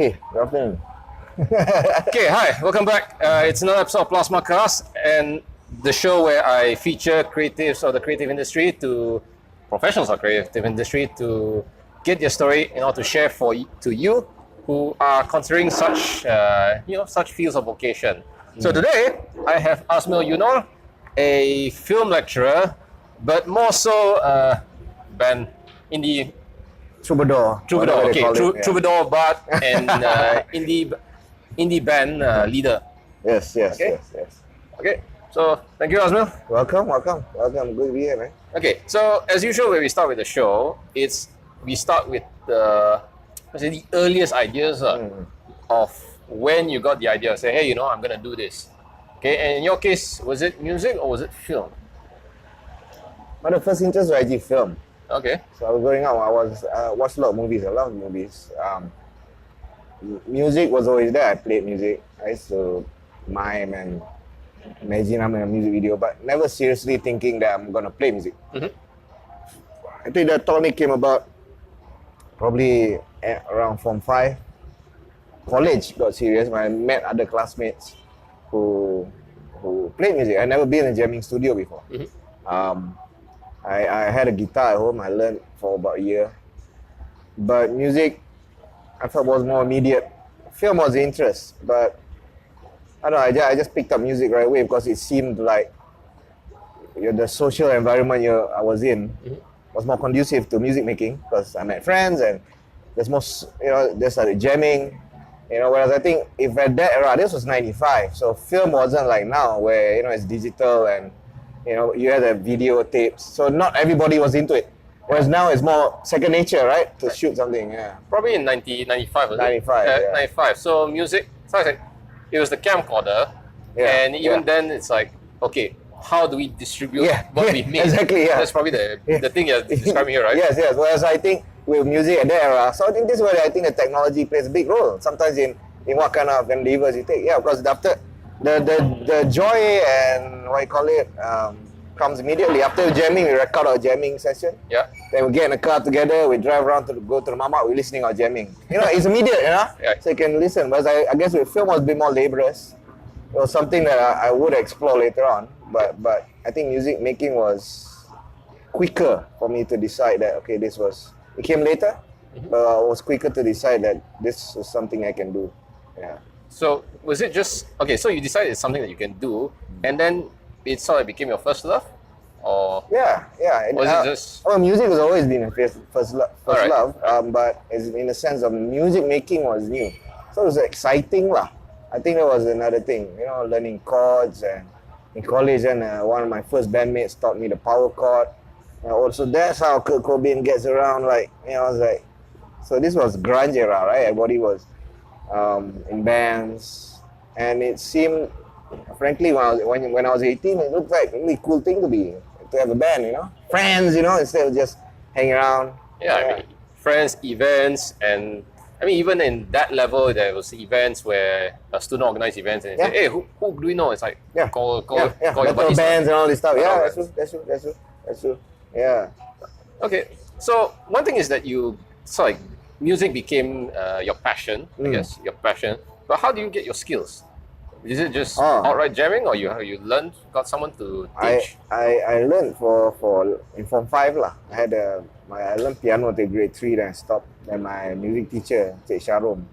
Okay, good afternoon. Okay, hi, welcome back. It's another episode of Plusma-cast, and the show where I feature creatives of the creative industry to professionals of the creative industry to get their story in order to share to you who are considering such such fields of vocation. So today I have Azmyl Yunor, a film lecturer, but more so band indie Troubadour. okay, troubadour, bard, and indie band leader. Yes. Okay, so thank you, Azmyl. Welcome. Good to be here, man. Okay, so as usual, when we start with the show, we start with the earliest ideas of when you got the idea. Say, hey, I'm gonna do this. Okay, and in your case, was it music or was it film? But the first interest was actually film. Okay. So I was growing up, I watched a lot of movies. Music was always there. I played music. I used to mime and imagine I'm in a music video, but never seriously thinking that I'm gonna play music. I think that thought came about probably around Form 5. College got serious when I met other classmates who played music. I'd never been in a jamming studio before. I had a guitar at home. I learned for about a year. But music, I thought was more immediate. Film was the interest, but I don't know, I just picked up music right away because it seemed like the social environment I was in was more conducive to music making because I met friends and there's more, they started jamming. Whereas I think if at that era, this was 95, so film wasn't like now where, it's digital and, you had the videotapes, so not everybody was into it. Whereas now it's more second nature, right? To shoot something, yeah. Probably in 95, was 95, it? yeah. 95. So music, so I said, it was the camcorder, and even then it's like, okay, how do we distribute what we made? Exactly, yeah. That's probably the thing you're describing here, right? Yes. Whereas I think with music at that era, so I think this is where I think the technology plays a big role. Sometimes in what kind of endeavors you take. Yeah, because after the joy and what you call it comes immediately after jamming. We record our jamming session. Yeah. Then we get in a car together. We drive around to go to the mama. We're listening or jamming. It's immediate. Yeah. So you can listen. But I guess with film was a bit more laborious. It was something that I would explore later on. But I think music making was quicker for me to decide that it came later. But I was quicker to decide that this is something I can do. Yeah. So was it just so you decided it's something that you can do, and then it sort of became your first love, or yeah. Was it just? Well, music has always been a first love, but in the sense of music making was new, so it was exciting lah. I think that was another thing, learning chords, and in college, and one of my first bandmates taught me the power chord. Also, that's how Kurt Cobain gets around. I was like, so this was grunge era, right? Everybody was in bands, and it seemed, frankly, when I was 18, it looked like a really cool thing to have a band, friends, instead of just hanging around. Yeah, I mean, friends, events, and I mean, even in that level, there was events where a student organized events and say, hey, who do we know? It's like, call your buddies. Bands and all this stuff. Yeah, that's true. Yeah. Okay, so one thing is that you saw music became your passion, I guess, your passion. But how do you get your skills? Is it just outright jamming, or you learned, got someone to teach? I learned in Form 5 lah. I learned piano till grade 3, then I stopped. Then my music teacher, Cik Sharom,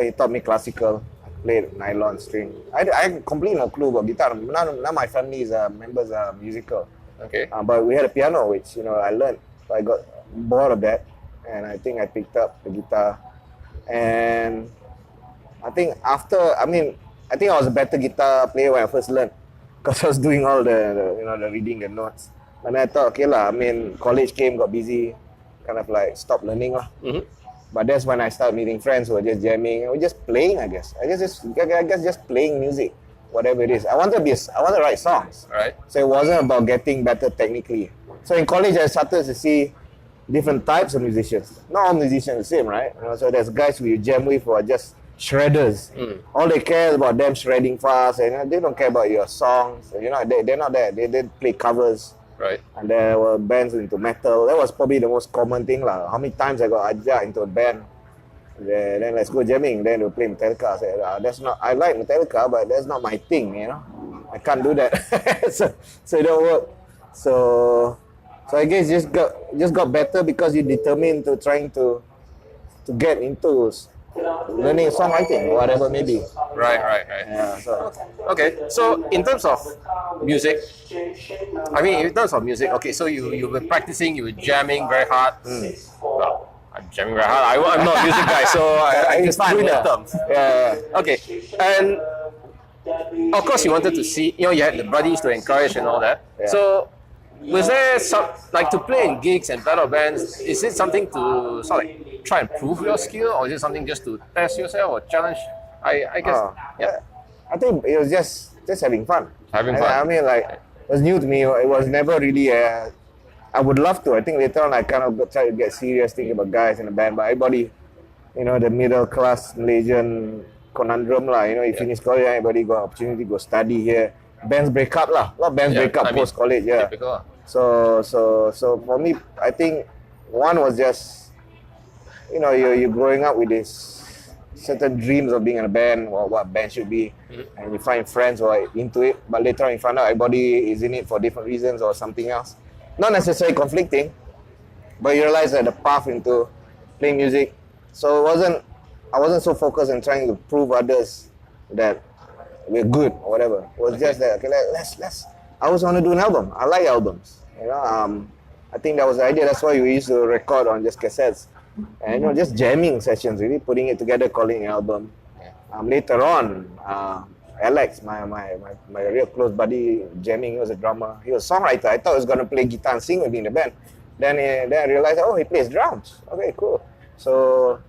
he taught me classical. I played nylon string. I had completely no clue about guitar. None of my family's members are musical. Okay. But we had a piano, which I learned. So I got bored of that, and I think I picked up the guitar. And I think I was a better guitar player when I first learned, because I was doing all the reading the notes. And I thought, college came, got busy, kind of stopped learning lah. But that's when I started meeting friends who were just jamming or just playing. I guess just playing music, whatever it is. I want to write songs. Right. So it wasn't about getting better technically. So in college, I started to see different types of musicians. Not all musicians are the same, right? So there's guys who you jam with who are just shredders. All they care is about them shredding fast, and they don't care about your songs. They're not there. They play covers. Right. And there were bands into metal. That was probably the most common thing lah. How many times I got ajak into a band Then let's go jamming. Then we'll play Metallica. I said, that's not. I like Metallica, but that's not my thing. You know, I can't do that. so it don't work. So I guess just got better because you determined to trying to get into learning songwriting or whatever maybe. Right. Yeah. So Okay, so in terms of music, okay, so you've been practicing, you were jamming very hard. Well, I'm jamming very hard. I'm not a music guy, so I just doing the terms. yeah. Okay, and of course you wanted to see, you had the buddies to encourage and all that. Yeah. So was there some, like, to play in gigs and battle bands, is it something to sort of like try and prove your skill, or is it something just to test yourself or challenge? I guess, yeah. I think it was just having fun. Having fun. I mean, like, it was new to me. It was never really. I would love to. I think later on I kind of try to get serious thinking about guys in the band, but everybody, the middle class Malaysian conundrum lah. You finish college, everybody got opportunity to go study here. Bands break up lah. A lot of bands break up post college. Yeah. Typical. So for me, I think one was just, you're growing up with this certain dreams of being in a band or what band should be, and you find friends who are into it, but later on you find out everybody is in it for different reasons or something else. Not necessarily conflicting, but you realize that the path into playing music. So I wasn't so focused on trying to prove others that we're good or whatever. It was just that, okay, let's. I always want to do an album. I like albums. I think that was the idea. That's why we used to record on just cassettes. And just jamming sessions, really putting it together, calling it an album. Later on, Alex, my real close buddy, jamming. He was a drummer. He was a songwriter. I thought he was gonna play guitar and sing with me in the band. Then I realized, he plays drums. Okay, cool. So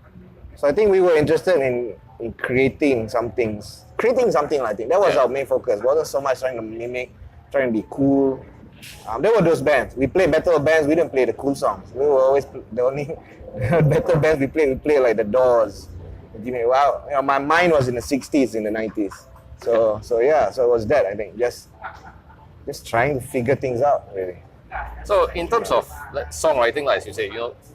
I think we were interested in creating something. I think that was our main focus. It wasn't so much trying to mimic, trying to be cool. There were those bands. We played battle bands. We didn't play the cool songs. We were always the only battle bands we played like the Doors. Wow, my mind was in the 60s, in the 90s. So it was that, I think, just trying to figure things out, really. So in terms of songwriting, like you say,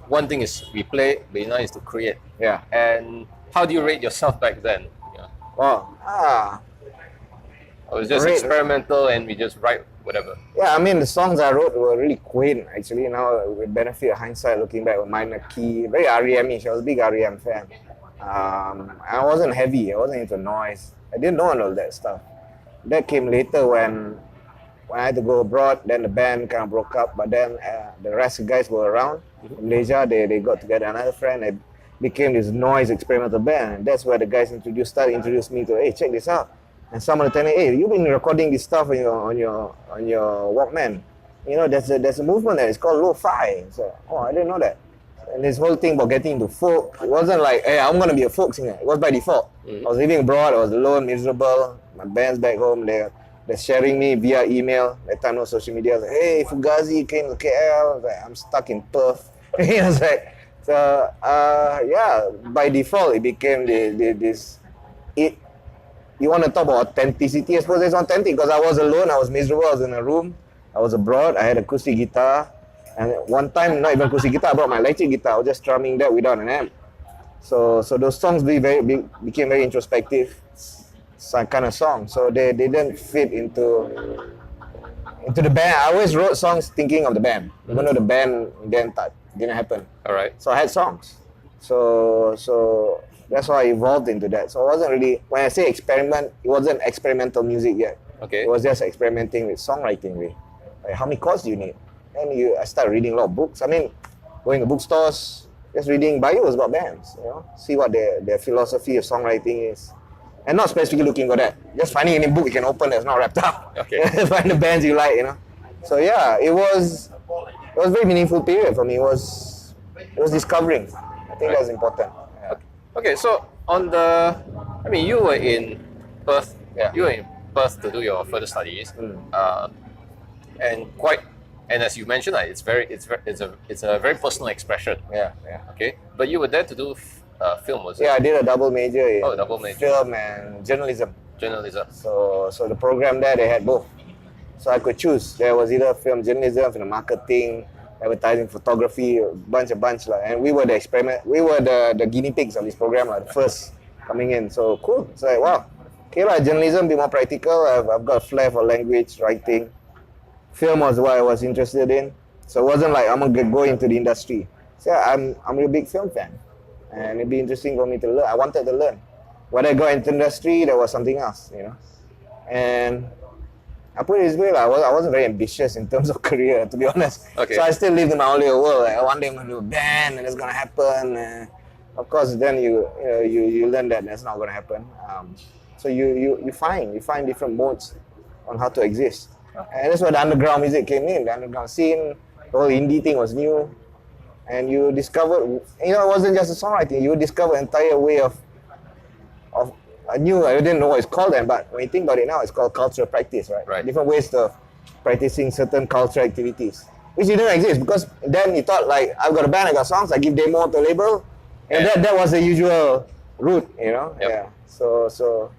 one thing is we play, but another is to create. Yeah. And how do you rate yourself back then? It was just experimental and we just write whatever. Yeah, I mean, the songs I wrote were really quaint, actually. Now, with benefit of hindsight, looking back with minor key, very REM-ish. I was a big REM fan. I wasn't heavy. I wasn't into noise. I didn't know all that stuff. That came later when I had to go abroad. Then the band kind of broke up. But then the rest of the guys were around. In Malaysia, they got together. Another friend, it became this noise experimental band. And that's where the guys started introduced me to, hey, check this out. And someone telling me, hey, you've been recording this stuff on your Walkman. There's a movement there. It's called lo-fi. So, I didn't know that. And this whole thing about getting into folk, it wasn't like, hey, I'm going to be a folk singer. It was by default. I was living abroad. I was alone, miserable. My band's back home. They're sharing me via email. That time, no social media. I was like, hey, Fugazi came to KL. I was like, I'm stuck in Perth. I was like, so, by default, it became this. You want to talk about authenticity? I suppose it's authentic because I was alone, I was miserable, I was in a room, I was abroad, I had acoustic guitar, and one time, not even acoustic guitar, I brought my electric guitar, I was just strumming that without an amp. So those songs became very introspective kind of songs. So they didn't fit into the band. I always wrote songs thinking of the band, even though the band didn't happen. All right. So I had songs. So that's why I evolved into that. So it wasn't really, when I say experiment, it wasn't experimental music yet. Okay. It was just experimenting with songwriting, really. Like, how many chords do you need? And I started reading a lot of books. I mean, going to bookstores, just reading bios about bands, see what their philosophy of songwriting is. And not specifically looking for that. Just finding any book you can open that's not wrapped up. Okay. Find the bands you like, So yeah, it was a very meaningful period for me. It was discovering. I think that was important. Yeah. Okay, so you were in Perth. Yeah. You were in Perth to do your further studies, and as you mentioned, it's a very personal expression. Yeah. Okay, but you were there to do film, was it? Yeah, I did a double major in film and journalism. So the program there, they had both. So I could choose. There was either film journalism, film marketing, advertising, photography, a bunch. And we were the the guinea pigs of this program, the first coming in. So cool. It's like, wow. Okay, journalism, be more practical. I've got a flair for language, writing. Film was what I was interested in. So it wasn't like I'm going to go into the industry. So yeah, I'm a big film fan. And it'd be interesting for me to learn. I wanted to learn. When I got into industry, there was something else, And I put it this way, I wasn't very ambitious in terms of career, to be honest. Okay. So I still lived in my own little world. Like, one day I'm going to do a band and it's going to happen. Of course, then you learn that that's not going to happen. So you find different modes on how to exist. And that's where the underground music came in. The underground scene, the whole indie thing was new. And you discovered, it wasn't just a songwriting. You discover an entire way of I didn't know what it's called then, but when you think about it now, it's called cultural practice, right? Right. Different ways of practicing certain cultural activities, which didn't exist because then you thought like, I've got a band, I got songs, I give demo to a label, and that was the usual route, Yep. Yeah. So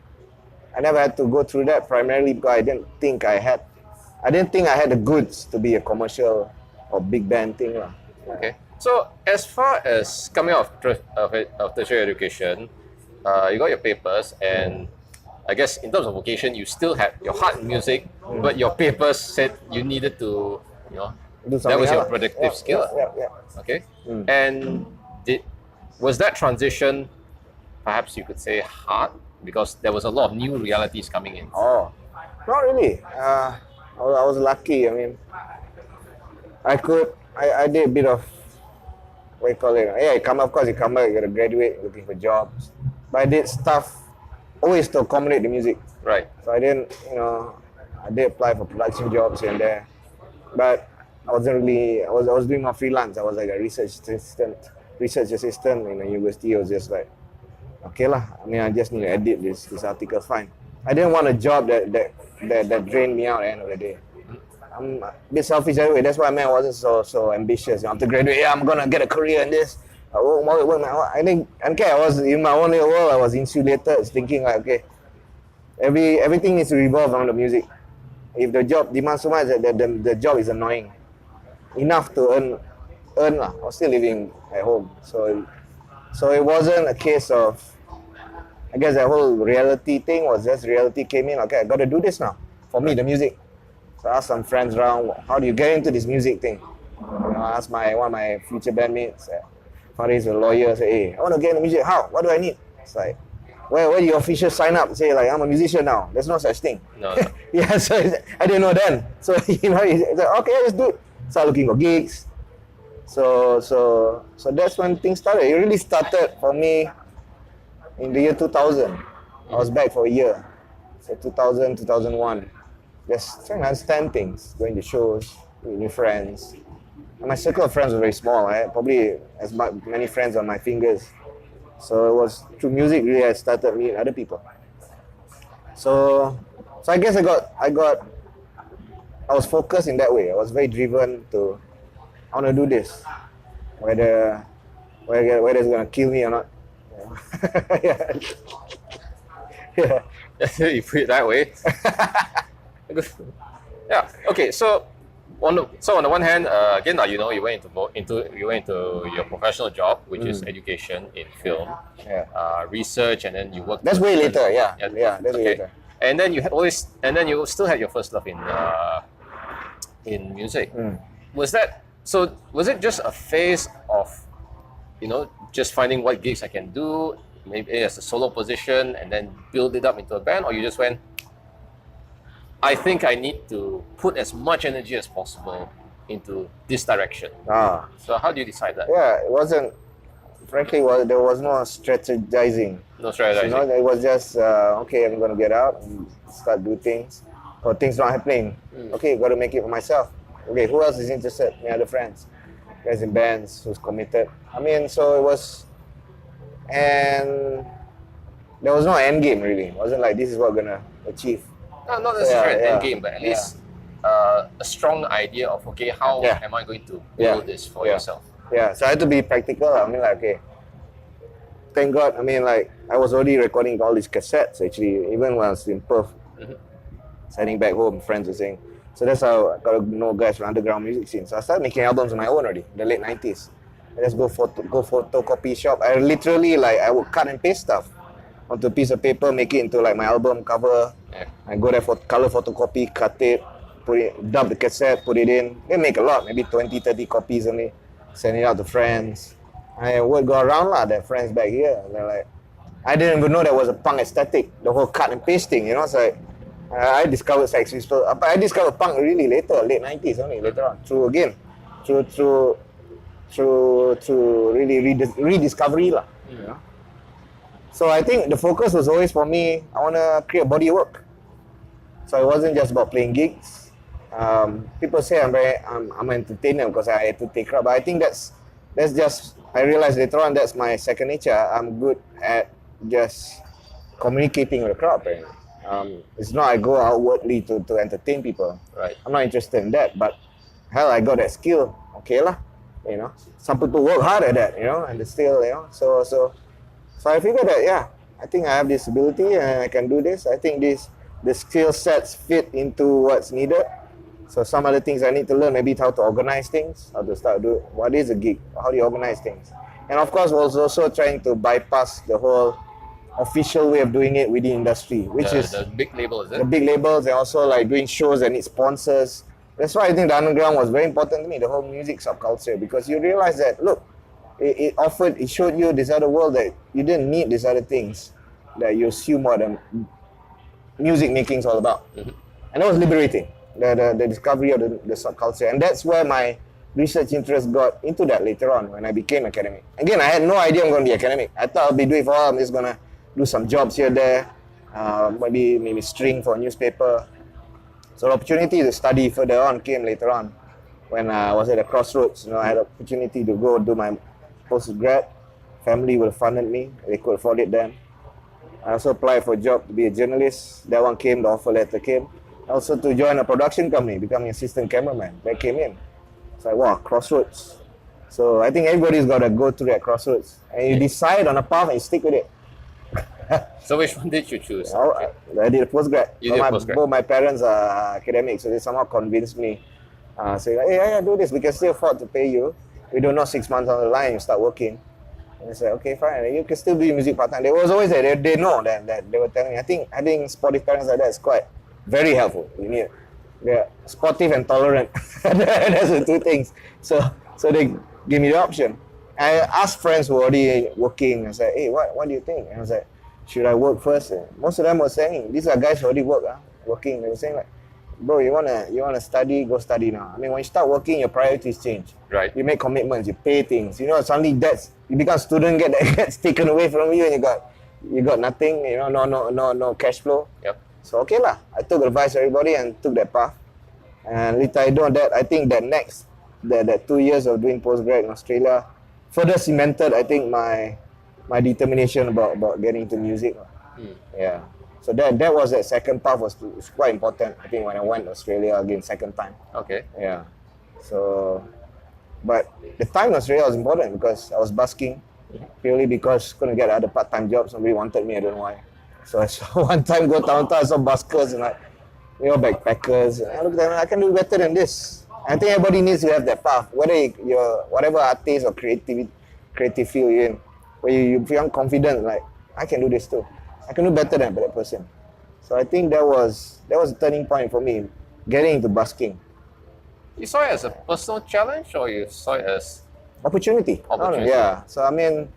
I never had to go through that primarily because I didn't think I had the goods to be a commercial or big band thing. Yeah. Okay. So as far as coming out of tertiary education, you got your papers, and I guess in terms of vocation, you still had your heart in music, but your papers said you needed to, Do that something was your else. productive skill. Yeah. Okay. And was that transition, perhaps you could say, hard because there was a lot of new realities coming in? Oh, not really. I was lucky. I mean, I did a bit of, what you call it? Yeah, you come back, you got to graduate, looking for jobs. But I did stuff always to accommodate the music. Right. So I didn't, I did apply for production jobs here and there. But I wasn't really, I was doing more freelance. I was like a research assistant in a university. I was just like, okay lah. I mean, I just need to edit this article, fine. I didn't want a job that drained me out at the end of the day. I'm a bit selfish anyway. That's why I wasn't so ambitious. After graduate, I'm gonna get a career in this. I think I was in my own little world. I was insulated, thinking like, okay, everything needs to revolve around the music. If the job demands so much, the job is annoying enough to earn lah. I was still living at home, so it wasn't a case of. I guess that whole reality thing was just reality came in. Okay, I got to do this now. For me, the music. So I asked some friends around, how do you get into this music thing? I asked one of my future bandmates. Faris, a lawyer, say, hey, I want to get into music. How? What do I need? It's like, where do you officially sign up? Say, like, I'm a musician now. There's no such thing. No. Yeah, so I didn't know then. So, he's like, okay, let's do it. Start looking for gigs. So that's when things started. It really started for me in the year 2000. I was back for a year. So 2000, 2001. Just trying to understand things, going to shows, with new friends. And my circle of friends was very small. I had probably as many friends on my fingers. So it was through music really I started meeting other people. So I guess I was focused in that way. I was very driven to, I want to do this. Whether it's gonna kill me or not. Yeah. Yeah. You put it that way. Yeah. Okay. So on the one hand, again, you went into your professional job, which is education in film, research, and then you worked. That's way later. Yeah. That's way later. And then you still had your first love in music. Was it just a phase of, just finding what gigs I can do, maybe as a solo position, and then build it up into a band, or you just went, I think I need to put as much energy as possible into this direction. So how do you decide that? Yeah, it wasn't. Frankly, there was no strategizing. No strategizing. It was just okay. I'm gonna get out and start do things, or things not happening. Okay, got to make it for myself. Okay, who else is interested? My other friends, guys in bands who's committed. I mean, so it was, and there was no end game really. It wasn't like this is what we're gonna achieve. No, not necessarily an end game, but at least a strong idea of, okay, how am I going to build this for yourself? Yeah, so I had to be practical. I mean, like, okay, thank God, I mean, like, I was already recording all these cassettes, actually, even when I was in Perth. Sitting back home, friends were saying, So that's how I got to know guys from underground music scene. So I started making albums on my own already, the late 90s. I just go photocopy shop. I literally I would cut and paste stuff onto a piece of paper, make it into like my album cover. Yeah. I go there for color photocopy, cut it, put it, dub the cassette, put it in. They make a lot, maybe 20, 30 copies only. Send it out to friends. I would go around their friends back here. They're like, I didn't even know there was a punk aesthetic, the whole cut and pasting, It's like, I discovered Sex Pistols. I discovered punk really later, late 90s only, later on. Through really rediscovery lah. So I think the focus was always for me, I want to create body of work. So it wasn't just about playing gigs. People say I'm an entertainer because I entertain crowd, but I think that's just, I realized later on that's my second nature. I'm good at just communicating with the crowd. It's not I go outwardly to entertain people. Right. I'm not interested in that, but hell, I got that skill. Okay lah, Some people work hard at that, and still, So I figured that, I think I have this ability and I can do this. I think the skill sets fit into what's needed. So some other things I need to learn, maybe how to organize things, how to start do what is a gig, how do you organize things. And of course, was also trying to bypass the whole official way of doing it within industry, which is the big label, is it? the big labels, and also like doing shows that need sponsors. That's why I think the underground was very important to me, the whole music subculture, because you realize that, look, it showed you this other world that you didn't need these other things that you assume what the music making is all about. Mm-hmm. And that was liberating, the discovery of the subculture. And that's where my research interest got into that later on when I became academic. Again, I had no idea I'm going to be academic. I thought I'll be doing I'm just going to do some jobs here, there, maybe string for a newspaper. So the opportunity to study further on came later on when I was at a crossroads. I had an opportunity to go do my postgrad. Family would have funded me. They could afford it then. I also applied for a job to be a journalist. That one came, the offer letter came. Also to join a production company, becoming assistant cameraman. That came in. It's like, wow, crossroads. So I think everybody's got to go through that crossroads. And you decide on a path and you stick with it. So which one did you choose? I did a postgrad. Both my parents are academics, so they somehow convinced me. Saying, hey, do this. We can still afford to pay you. We don't know 6 months down the line, you start working. And I said, okay, fine. You can still do music part-time. They was always there. They know that they were telling me. I think having supportive parents like that is quite very helpful. They're supportive and tolerant. That's the two things. So they give me the option. I asked friends who were already working. I said, hey, what do you think? And I was like, should I work first? And most of them were saying, these are guys who already working. They were saying like, bro, you wanna study, go study now. I mean, when you start working, your priorities change. Right. You make commitments, you pay things. Suddenly you become a student, gets taken away from you, and you got nothing. No cash flow. Yep. So okay lah. I took advice from everybody and took that path. And later I do that. I think that 2 years of doing postgrad in Australia further cemented, I think, my determination about getting into music. Yeah. So that was that second path was quite important. I think when I went to Australia again second time. Okay. Yeah. So, but the time in Australia was important because I was busking purely because couldn't get other part-time jobs. Nobody wanted me. I don't know why. So I saw one time go downtown, I saw buskers and backpackers. And I looked at them, I can do better than this. I think everybody needs to have that path. Whether you're whatever artist or creative field you're in, where you feel confident, like I can do this too. I can do better than that person. So I think that was a turning point for me, getting into busking. You saw it as a personal challenge, or you saw it as opportunity? Yeah. So I mean,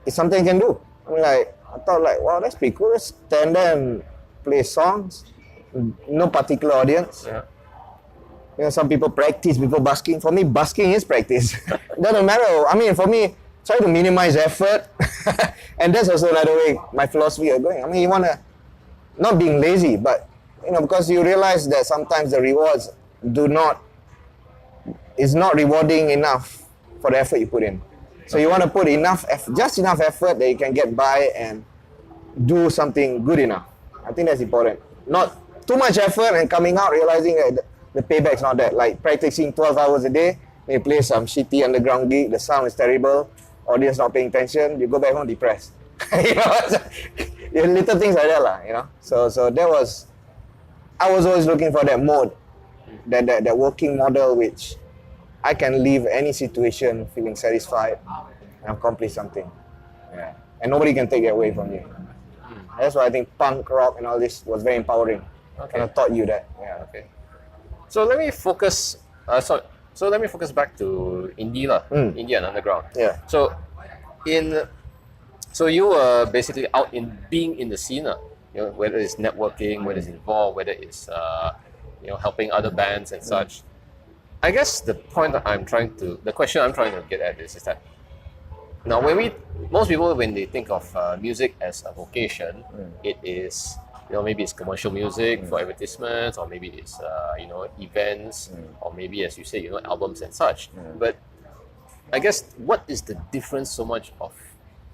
it's something I can do. I thought wow, that's pretty cool. Let's stand there and play songs. No particular audience. Yeah. Some people practice before busking. For me, busking is practice. Doesn't matter. I mean, for me, try to minimize effort. And that's also another way my philosophy of going. I mean, you want to, not being lazy, but, because you realize that sometimes the rewards is not rewarding enough for the effort you put in. So you want to put just enough effort that you can get by and do something good enough. I think that's important. Not too much effort and coming out realizing that the payback's not that. Like practicing 12 hours a day, you play some shitty underground gig, the sound is terrible, audience not paying attention, you go back home depressed. Little things like that lah, So that was, I was always looking for that mode that working model which I can leave any situation feeling satisfied and accomplish something. Yeah. And nobody can take it away from you. That's why I think punk rock and all this was very empowering. Okay. And I taught you that. Yeah. Okay. So let me focus. So let me focus back to indie lah, indie and underground. Yeah. So so you were basically out in being in the scene, you know, whether it's networking, whether it's involved, whether it's you know, helping other bands and such. I guess the question I'm trying to get at is that now most people when they think of music as a vocation, it is, you know, maybe it's commercial music for advertisements, or maybe it's you know, events, or maybe, as you say, you know, albums and such. But I guess what is the difference so much of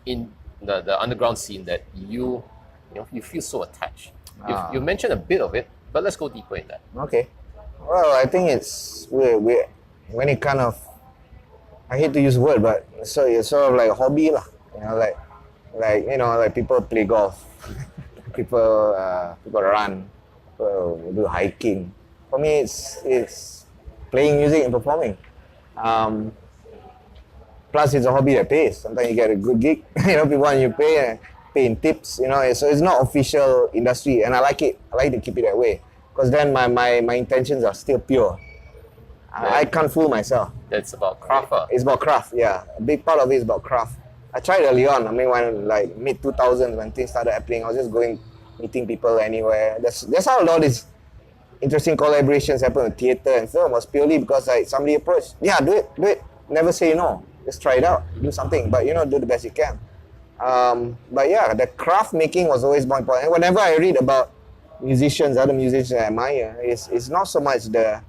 in the underground scene that you feel so attached? You mentioned a bit of it, but let's go deeper in that. Okay. Well, I think it's when it kind of, I hate to use the word, but so it's sort of like a hobby lah. You know, like you know, like people play golf, people run, people do hiking. For me, it's playing music and performing. Plus, it's a hobby that pays. Sometimes you get a good gig. You know, people want you pay in tips. You know, so it's not official industry, and I like it. I like to keep it that way, because then my intentions are still pure. I can't fool myself. That's about craft. It's about craft, yeah. A big part of it is about craft. I tried early on. I mean, when like mid 2000s when things started happening, I was just going, meeting people anywhere. That's how a lot of these interesting collaborations happen with theatre and film, was purely because like somebody approached. Yeah, do it. Never say no. Just try it out. Do something. But you know, do the best you can. But yeah, the craft making was always more important. And whenever I read about musicians, other musicians I admire, it's not so much the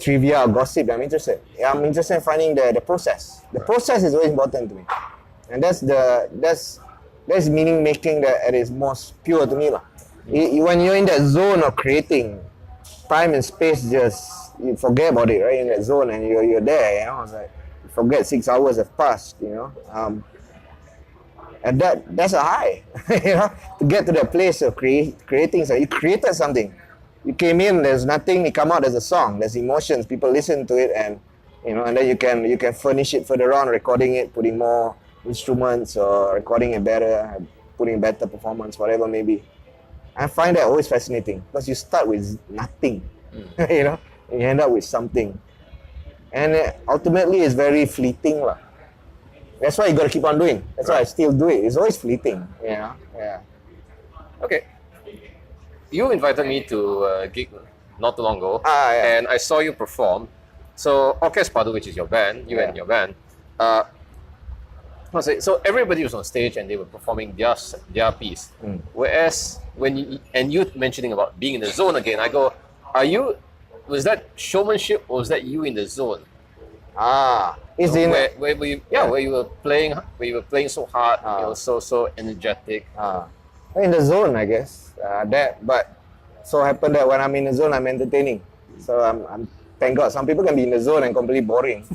trivia or gossip that I'm interested. Yeah, I'm interested in finding the process. The process is always important to me, and that's meaning making that at its most pure to me lah. When you're in that zone of creating, time and space you forget about it, right? In that zone and you're there. You know, it's like you forget 6 hours have passed. You know, and that's a high. You know, to get to that place of creating. So you created something. You came in, there's nothing, you come out, there's a song, there's emotions, people listen to it, and you know, and then you can furnish it further on, recording it, putting more instruments, or recording it better, putting better performance, whatever it may be. I find that always fascinating, because you start with nothing, you know, and you end up with something. And ultimately it's very fleeting lah. That's why you gotta keep on doing. That's why I still do it. It's always fleeting, you know? Yeah. Okay. You invited me to a gig not too long ago, yeah. and I saw you perform. So Orkest Padu, which is your band, and your band, so everybody was on stage and they were performing their piece. Whereas when you mentioning about being in the zone again, I go, was that showmanship or was that you in the zone? It's where you were playing so hard, you know, so energetic. In the zone, I guess. But so happened that when I'm in the zone, I'm entertaining. So I'm thank God. Some people can be in the zone and completely boring,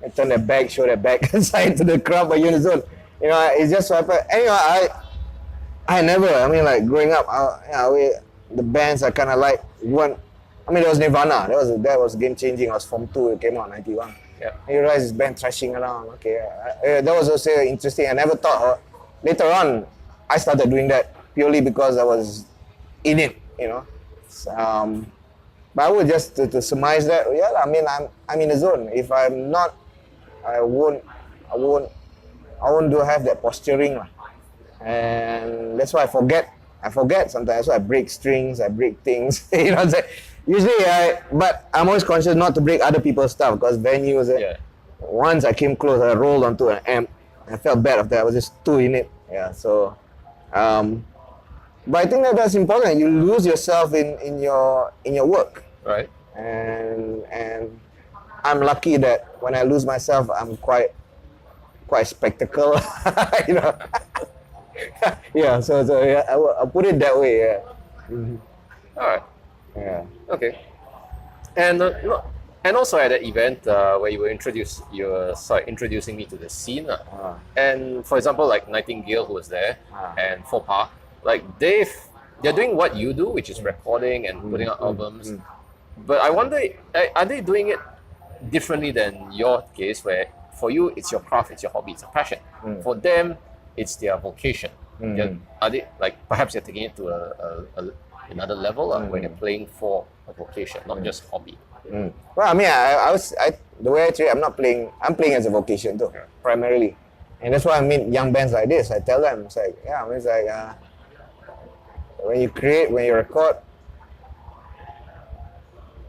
and turn their back, show their back side to the crowd, but you're in the zone. You know, it's just so happened. Anyway, I never. I mean, like growing up, the bands I kind of like one. I mean, there was Nirvana. That was game changing. I was Form 2. It came out in 91. Yeah. You realize this band thrashing around. Okay, that was also interesting. I never thought. Later on, I started doing that purely because I was in it, you know. But I would just to surmise that. Yeah, I mean, I'm in the zone. If I'm not, I won't have that posturing, and that's why I forget. Sometimes. That's why I break strings. I break things. You know, it's like, usually but I'm always conscious not to break other people's stuff, because venues. Once I came close, I rolled onto an amp. I felt bad after. I was just too in it. Yeah, so. But I think that's important. You lose yourself in your work, right? And I'm lucky that when I lose myself, I'm quite spectacle, you know. Yeah. So yeah, I'll put it that way. Yeah. Mm-hmm. All right. Yeah. Okay. And also at that event where you were introducing me to the scene. And for example, like Nightingale, who was there, and Faux Pas, like they're doing what you do, which is recording and putting out albums. But I wonder, are they doing it differently than your case, where for you it's your craft, it's your hobby, it's a passion. For them, it's their vocation. Are they like perhaps they're taking it to another level where they're playing for a vocation, not just hobby? Well, I mean, the way I treat it, I'm playing as a vocation too, primarily. And that's why I meet young bands like this. I tell them, it's like, when you record,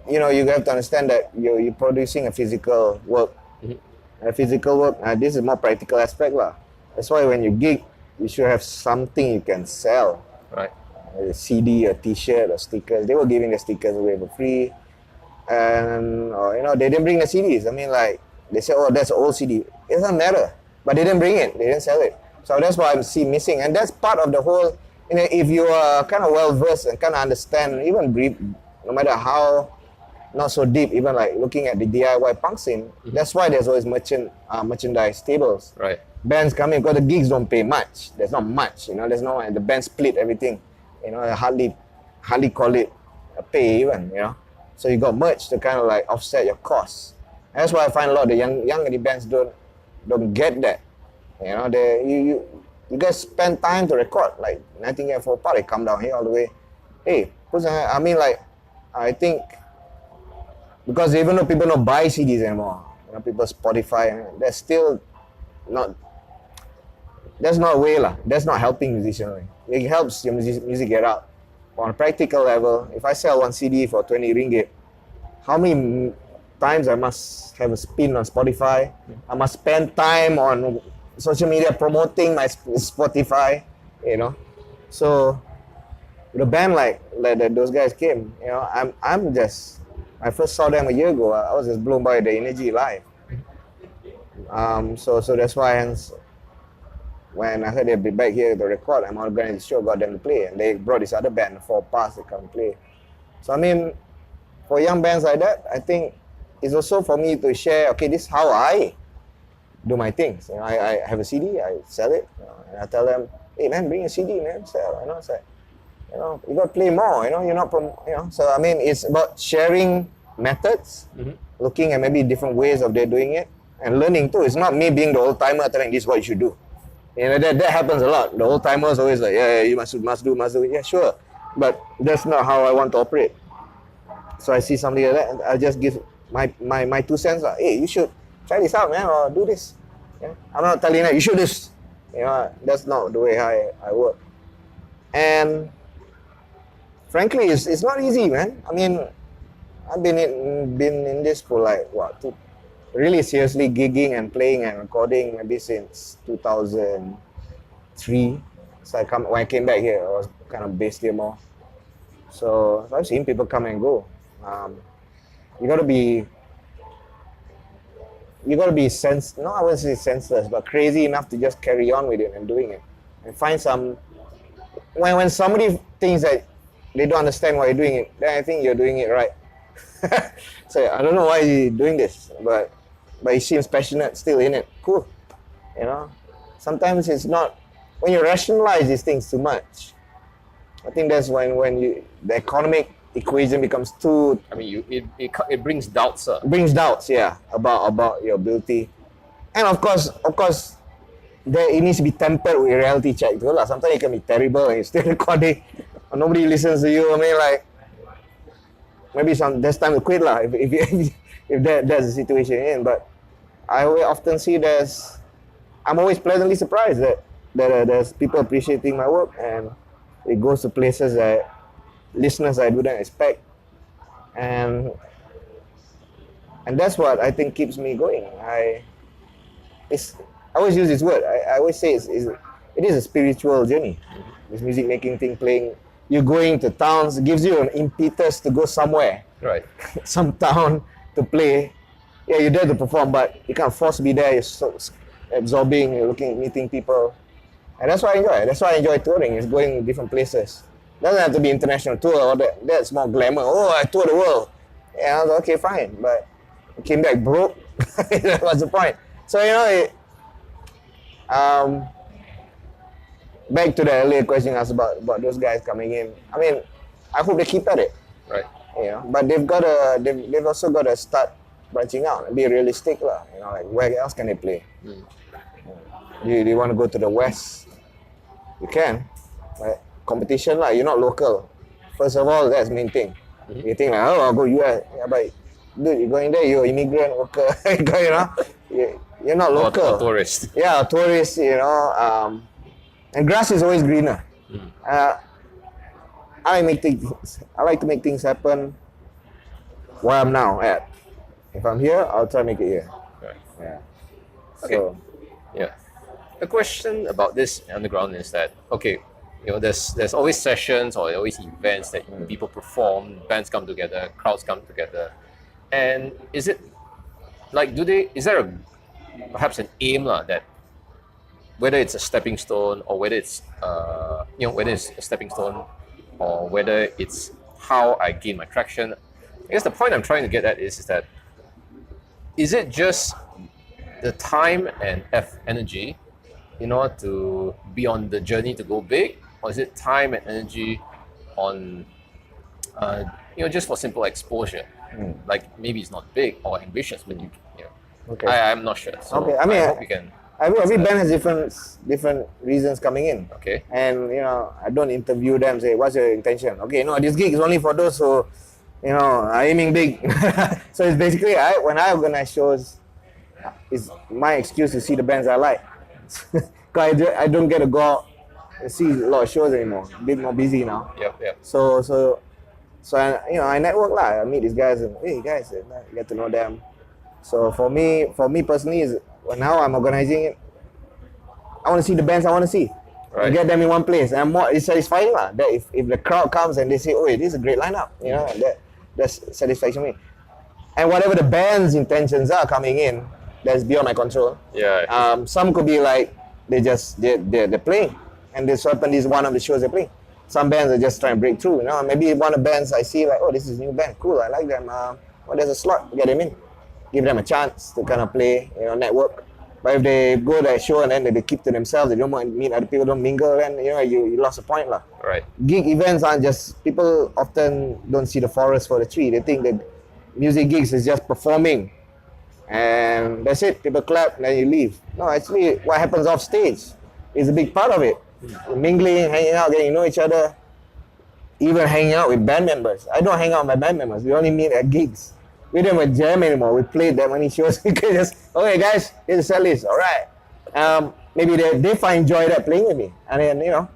you know, you have to understand that you're producing a physical work. A physical work, this is more practical aspect lah. That's why when you gig, you should have something you can sell. Right. A CD, a T-shirt, or stickers. They were giving the stickers away for free. And you know, they didn't bring the CDs. I mean, like, they say, oh, that's an old CD. It doesn't matter. But they didn't bring it. They didn't sell it. So that's why I'm missing. And that's part of the whole, you know, if you are kind of well-versed and kind of understand, even brief, no matter how not so deep, even like looking at the DIY punk scene, that's why there's always merchandise tables. Right. Bands come in because the gigs don't pay much. There's not much, you know. There's no, the band split everything. You know, they hardly call it a pay even, you know. So you got merch to kind of like offset your costs. And that's why I find a lot of the young bands don't get that. You know, you guys spend time to record. Like Nightingale for Part, they come down here all the way. Hey, I mean, like, I think because even though people don't buy CDs anymore, you know, people Spotify, that's still not. That's not a way lah. That's not helping musicians. It helps your music get out. On a practical level, if I sell one CD for 20 ringgit, how many times I must have a spin on Spotify? I must spend time on social media promoting my Spotify, you know. So the band like those guys came, you know, I first saw them a year ago. I was just blown by the energy live. So that's why when I heard they'd be back here to record, I'm organizing the show, got them to play, and they brought this other band, 4 Pass, to come play. So I mean, for young bands like that, I think it's also for me to share, okay, this is how I do my things. You know, I have a CD, I sell it, you know, and I tell them, hey man, bring a CD, man, sell. You know, it's like, you know, you got to play more. You know, you're not you know. So I mean, it's about sharing methods, looking at maybe different ways of they doing it, and learning too. It's not me being the old timer telling this is what you should do. You know, that happens a lot. The old timers always like, yeah, you must do. Yeah, sure, but that's not how I want to operate. So I see something like that, and I just give my 2 cents. Like, hey, you should try this out, man, or do this. Yeah? I'm not telling you, you should do this. You know, that's not the way I work. And frankly, it's not easy, man. I mean, I've been in this for like really seriously gigging and playing and recording maybe since 2003. So when I came back here, I was kind of based here more. So I've seen people come and go. You gotta be I wouldn't say senseless, but crazy enough to just carry on with it and doing it. And find when somebody thinks that they don't understand why you're doing it, then I think you're doing it right. So I don't know why you're doing this, but he seems passionate still in it. Cool. You know, sometimes it's not, when you rationalize these things too much, I think that's when the economic equation becomes too. I mean, it brings doubts. It brings doubts, yeah, about your ability, and of course, it needs to be tempered with reality check too. Sometimes it can be terrible and you're still recording, or nobody listens to you. I mean, like, maybe there's time to quit lah if that's the situation you're in. But I often see I'm always pleasantly surprised that there's people appreciating my work, and it goes to places that listeners I wouldn't expect, and that's what I think keeps me going. I always use this word. I always say it is a spiritual journey. This music making thing, playing. You're going to towns, it gives you an impetus to go somewhere, right? Some town to play. Yeah, you're there to perform, but you can't force to be there. You're so absorbing. You're meeting people, and that's what I enjoy. That's why I enjoy touring. Is going to different places. Doesn't have to be international tour or that's more glamour. Oh, I tour the world. Yeah, I was like, okay, fine, but I came back broke. What's the point? So you know, back to the earlier question asked about those guys coming in. I mean, I hope they keep at it. Right. you know. But they've also got to start branching out and be realistic lah. You know, like where else can they play? You want to go to the west? You can. Like, competition lah. You're not local. First of all, that's the main thing. You think like, oh, I'll go US. Yeah, but dude, you're going there. You're immigrant worker. You know, you're not local. Or tourist. Yeah, a tourist. You know, and grass is always greener. I like to make things happen where I'm now at. If I'm here, I'll try to make it here. Right. Yeah. Okay. So, Yeah. The question about this underground is that, okay, you know, there's always sessions or always events that people perform, bands come together, crowds come together, and is it like is there perhaps an aim that whether it's a stepping stone or whether it's whether it's a stepping stone or whether it's how I gain my traction? I guess the point I'm trying to get at is that is it just the time and energy in order to be on the journey to go big, or is it time and energy on just for simple exposure? Like maybe it's not big or ambitious, but you know. okay. I'm not sure. So Okay, I mean, I hope you can. Every band has different reasons coming in. Okay. And you know, I don't interview them. Say, what's your intention? Okay, no, this gig is only for those who, you know, are aiming big. So it's basically when I organize shows, it's my excuse to see the bands I like. Cause I don't get to go out and see a lot of shows anymore. A bit more busy now. Yep. So I network lah. I meet these guys and hey guys, get to know them. So for me personally, is now I'm organizing it. I want to see the bands I want to see. Right. Get them in one place, and it's satisfying lah. That if the crowd comes and they say, "Oh, this is a great lineup," you know, that's satisfaction to me. And whatever the band's intentions are coming in, that's beyond my control. Yeah. Some could be like they're playing, and this is one of the shows they're playing. Some bands are just trying to break through. You know, maybe one of the bands I see like, oh, this is a new band, cool, I like them. There's a slot, get them in, give them a chance to kind of play, you know, network. But if they go to that show and then they keep to themselves, they don't want to meet other people, don't mingle, then you know you lost the point lah. Right. Gig events aren't just, people often don't see the forest for the tree. They think that music gigs is just performing and that's it. People clap and then you leave. No, actually, what happens off stage is a big part of it. Mingling, hanging out, getting to know each other, even hanging out with band members. I don't hang out with my band members. We only meet at gigs. We don't even jam anymore. We played that many shows. We can just, okay guys, here's the set list. All right. Maybe they find joy that playing with me. And then, you know.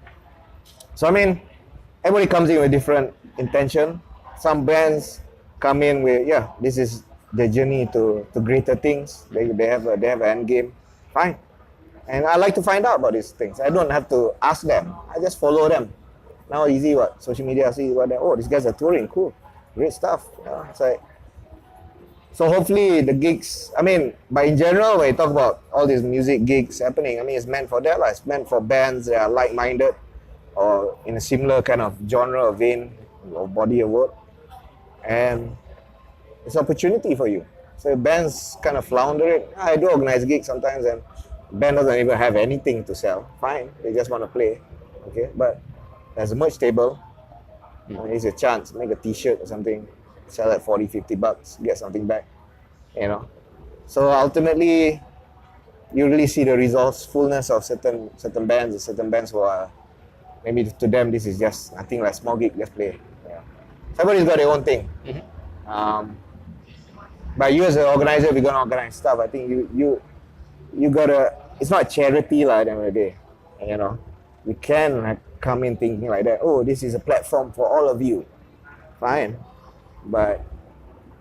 So I mean, everybody comes in with different intention. Some bands come in with, this is the journey to greater things. They have an end game. Fine. And I like to find out about these things. I don't have to ask them. I just follow them. Now easy what? Social media, see what these guys are touring. Cool. Great stuff. It's like, so hopefully the gigs, I mean, but in general, when you talk about all these music gigs happening, I mean, it's meant for that. It's meant for bands that are like-minded or in a similar kind of genre or vein or body of work. And it's an opportunity for you. So bands kind of flounder it. I do organize gigs sometimes and band doesn't even have anything to sell. Fine, they just want to play. Okay, but there's a merch table. It's a chance, make a t-shirt or something. Sell at 40, 50 bucks, get something back, you know. So ultimately, you really see the resourcefulness of certain bands who are, maybe to them this is just nothing like small gig, just play. Yeah. Everybody's got their own thing. But you as an organizer, if you're gonna organize stuff, I think you gotta, it's not charity at the end of the day, you know. You can come in thinking like that, oh, this is a platform for all of you. Fine. But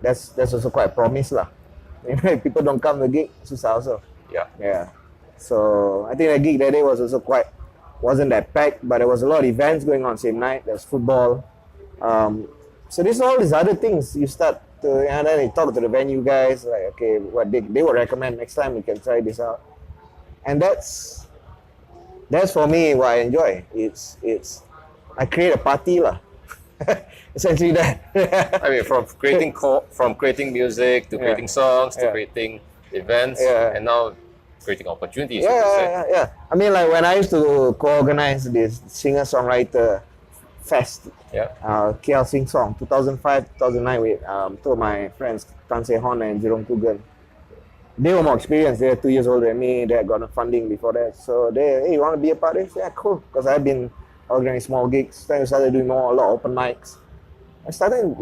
that's also quite a promise lah. If people don't come to the gig, susah also. Yeah. So I think the gig that day was also wasn't that packed, but there was a lot of events going on same night. There's football. So there's all these other things you start to, and then you talk to the venue guys, like, okay, what they would recommend next time we can try this out. And that's for me what I enjoy. It's I create a party lah. Essentially that. I mean, from creating music to creating songs to creating events, and now creating opportunities. Yeah. I mean, like when I used to co-organize this singer-songwriter fest KL Sing Song, 2005, 2009 with two of my friends, Tan Se Hon and Jerome Kugan. They were more experienced. They're 2 years older than me. They had gotten funding before that. So hey, you want to be a part of this? Yeah, cool. Because I've been organizing small gigs. Then I started doing a lot of open mics.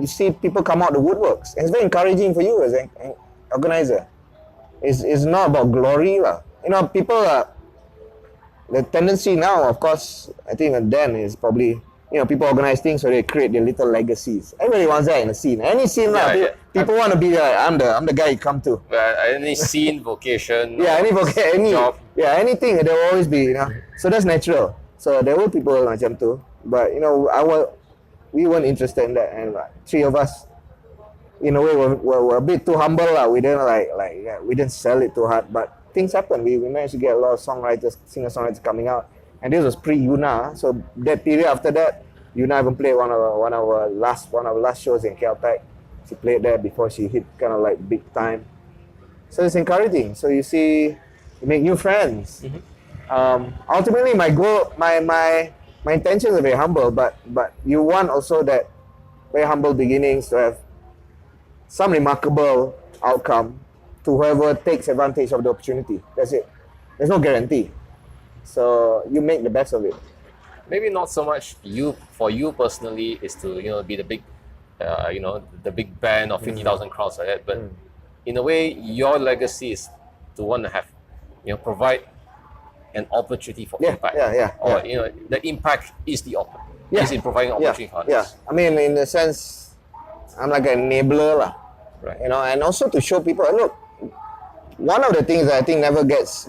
You see people come out the woodworks. It's very encouraging for you as an organizer. It's not about glory. You know, people the tendency now, of course, I think then is probably, you know, people organize things so they create their little legacies. Everybody wants that in a scene. Any scene, people want to be like, I'm the guy you come to. Any scene, vocation, any job. Yeah, anything, there will always be, you know. So that's natural. So there were people macam tu. But, you know, we weren't interested in that. And three of us, in a way, were a bit too humble. We didn't we didn't sell it too hard. But things happen. We managed to get a lot of songwriters, singer-songwriters coming out. And this was pre-Yuna. So that period after that, Yuna even played one of our last shows in Caltech. She played there before she hit kind of like big time. So it's encouraging. So you see, you make new friends. Ultimately, my goal, my intentions are very humble, but you want also that very humble beginnings to have some remarkable outcome to whoever takes advantage of the opportunity. That's it. There's no guarantee. So you make the best of it. Maybe not so much for you personally is to, you know, be the big, you know, the big band of 50,000 crowds like that. But in a way, your legacy is to want to have, you know, provide an opportunity for impact. Or you know, the impact is the is in providing opportunity for others. Yeah, I mean, in the sense, I'm like an enabler, lah. Right. You know, and also to show people, look, one of the things that I think never gets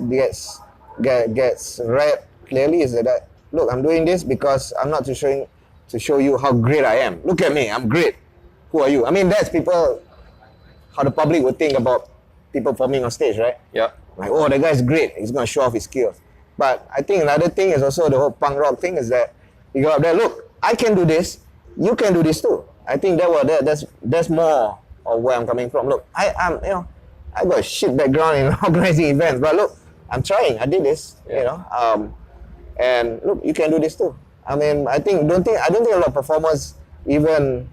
read clearly is that look, I'm doing this because I'm not to show you how great I am. Look at me, I'm great. Who are you? I mean, that's how the public would think about people performing on stage, right? Yeah. Like, oh, the guy's great. He's going to show off his skills. But I think another thing is also the whole punk rock thing is that you go up there, look, I can do this. You can do this too. I think that's more of where I'm coming from. Look, I got a shit background in organizing events, but look, I'm trying. I did this, you know. And look, you can do this too. I mean, I don't think a lot of performers even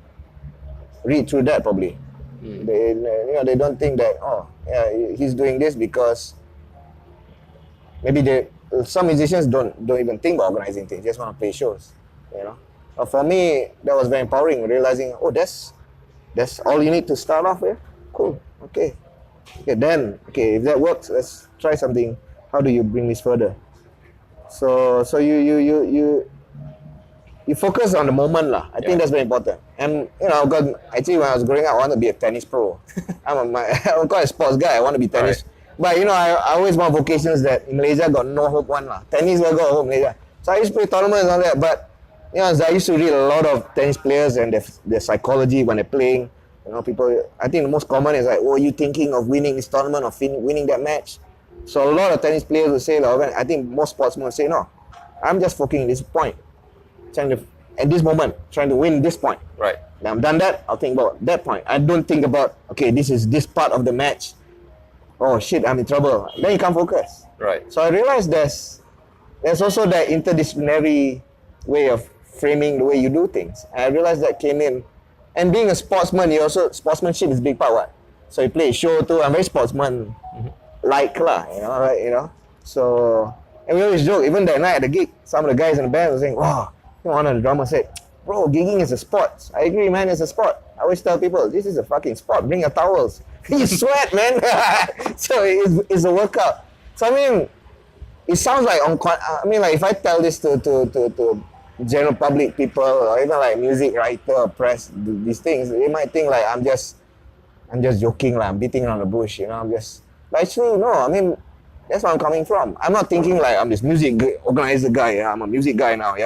read through that probably. They don't think that he's doing this because maybe some musicians don't even think about organizing things. They just want to play shows, you know. But for me, that was very empowering. Realizing, that's all you need to start off with. Cool. Okay. Then if that works, let's try something. How do you bring this further? So you focus on the moment lah. I think that's very important. And you know, because actually when I was growing up, I wanted to be a tennis pro. I'm quite a sports guy. I want to be tennis. Right. But you know, I always want vocations that in Malaysia got no hope one lah. Tennis will go home Malaysia. So I used to play tournaments and all that. But you know, I used to read a lot of tennis players and their psychology when they're playing. You know, people. I think the most common is like, oh, you thinking of winning this tournament or winning that match? So a lot of tennis players will say, I think most sportsmen will say, no, I'm just focusing this point, at this moment, trying to win this point. Right. Now I've done that, I'll think about that point. I don't think about, okay, this is this part of the match. Oh shit, I'm in trouble. Then you can't focus. Right. So I realized there's also that interdisciplinary way of framing the way you do things. I realized that came in. And being a sportsman, sportsmanship is a big part, what? So you play a show too, I'm very sportsman. Like lah, right, So, and we always joke, even that night at the gig, some of the guys in the band were saying, wow, one of the drummers said, bro, gigging is a sport. I agree, man, it's a sport. I always tell people, this is a fucking sport, bring your towels. You sweat, man. So it's a workout. So I mean, it sounds like, if I tell this to general public people, or even like music writer or press, these things, they might think like I'm just joking, like I'm beating around the bush, But actually, no, I mean, that's where I'm coming from. I'm not thinking like I'm this music organizer guy, I'm a music guy now,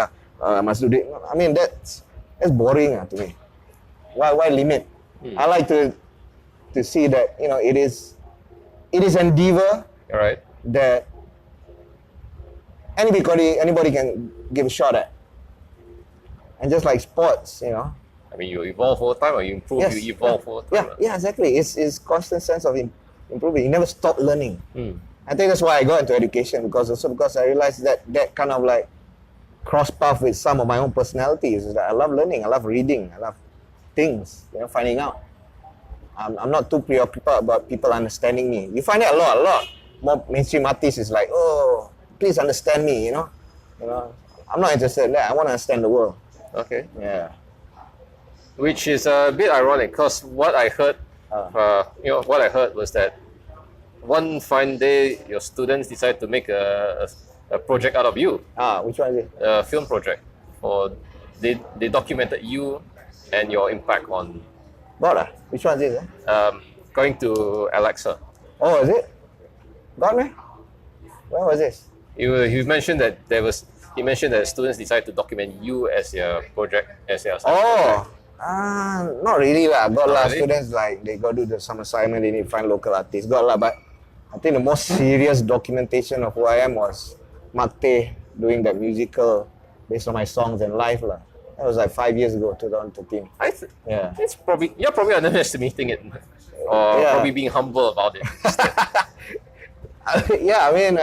I must do this. I mean, that's boring to me. Why limit? I like to see that, it is endeavor that anybody can give a shot at. And just like sports, I mean, you evolve over time, or you improve, you evolve over time. Yeah, exactly. It's constant sense of improving. You never stop learning. I think that's why I got into education, because I realized that kind of like cross path with some of my own personalities. Is that I love learning, I love reading, I love things, finding out. I'm not too preoccupied about people understanding me. You find it a lot. More mainstream artists is like, oh, please understand me, you know. I'm not interested in that. I want to understand the world. Okay. Yeah. Which is a bit ironic, because what I heard, what I heard was that one fine day your students decided to make a project out of you. Which one is it? A film project. Or they documented you and your impact on. God, which one is it? Going to Alexa. Oh, is it? God, man? Where was this? You mentioned that he mentioned that students decided to document you as your project, as your assignment. Oh, not really lah. Got lah. Really? Students like they got to do some assignment. They need to find local artists. Got lah. But I think the most serious documentation of who I am was Makte doing that musical based on my songs and life lah. That was like 5 years ago, 2013. Yeah. You're probably underestimating it, or probably being humble about it. Yeah, I mean,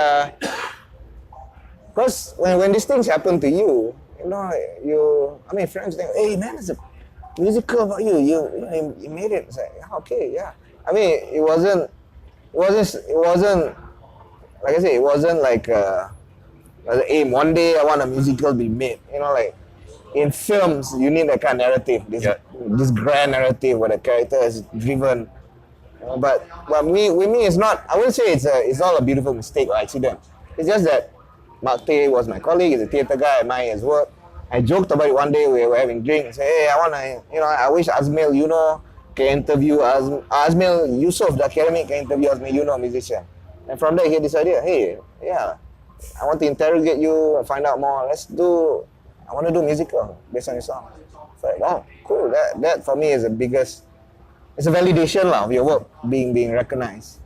because when these things happen to you, friends think, hey man, it's a musical about you. You made it. It's like, okay, yeah. I mean, it wasn't like I say, it wasn't like an aim. One day I want a musical be made. Like in films, you need that kind of narrative. This grand narrative where the character is driven. But with me, it's not. I wouldn't say it's all a beautiful mistake or accident. It's just that Makte was my colleague. He's a theatre guy. I admire his work. I joked about it one day. We were having drinks. Hey, I wish Azmyl Yunor can interview Azmyl Yusuf, the academic, can interview Azmyl Yunor, musician. And from there, he had this idea. Hey, yeah, I want to interrogate you and find out more. I want to do musical based on your song. It's like, oh, cool. That for me is the biggest. It's a validation of your work being recognized.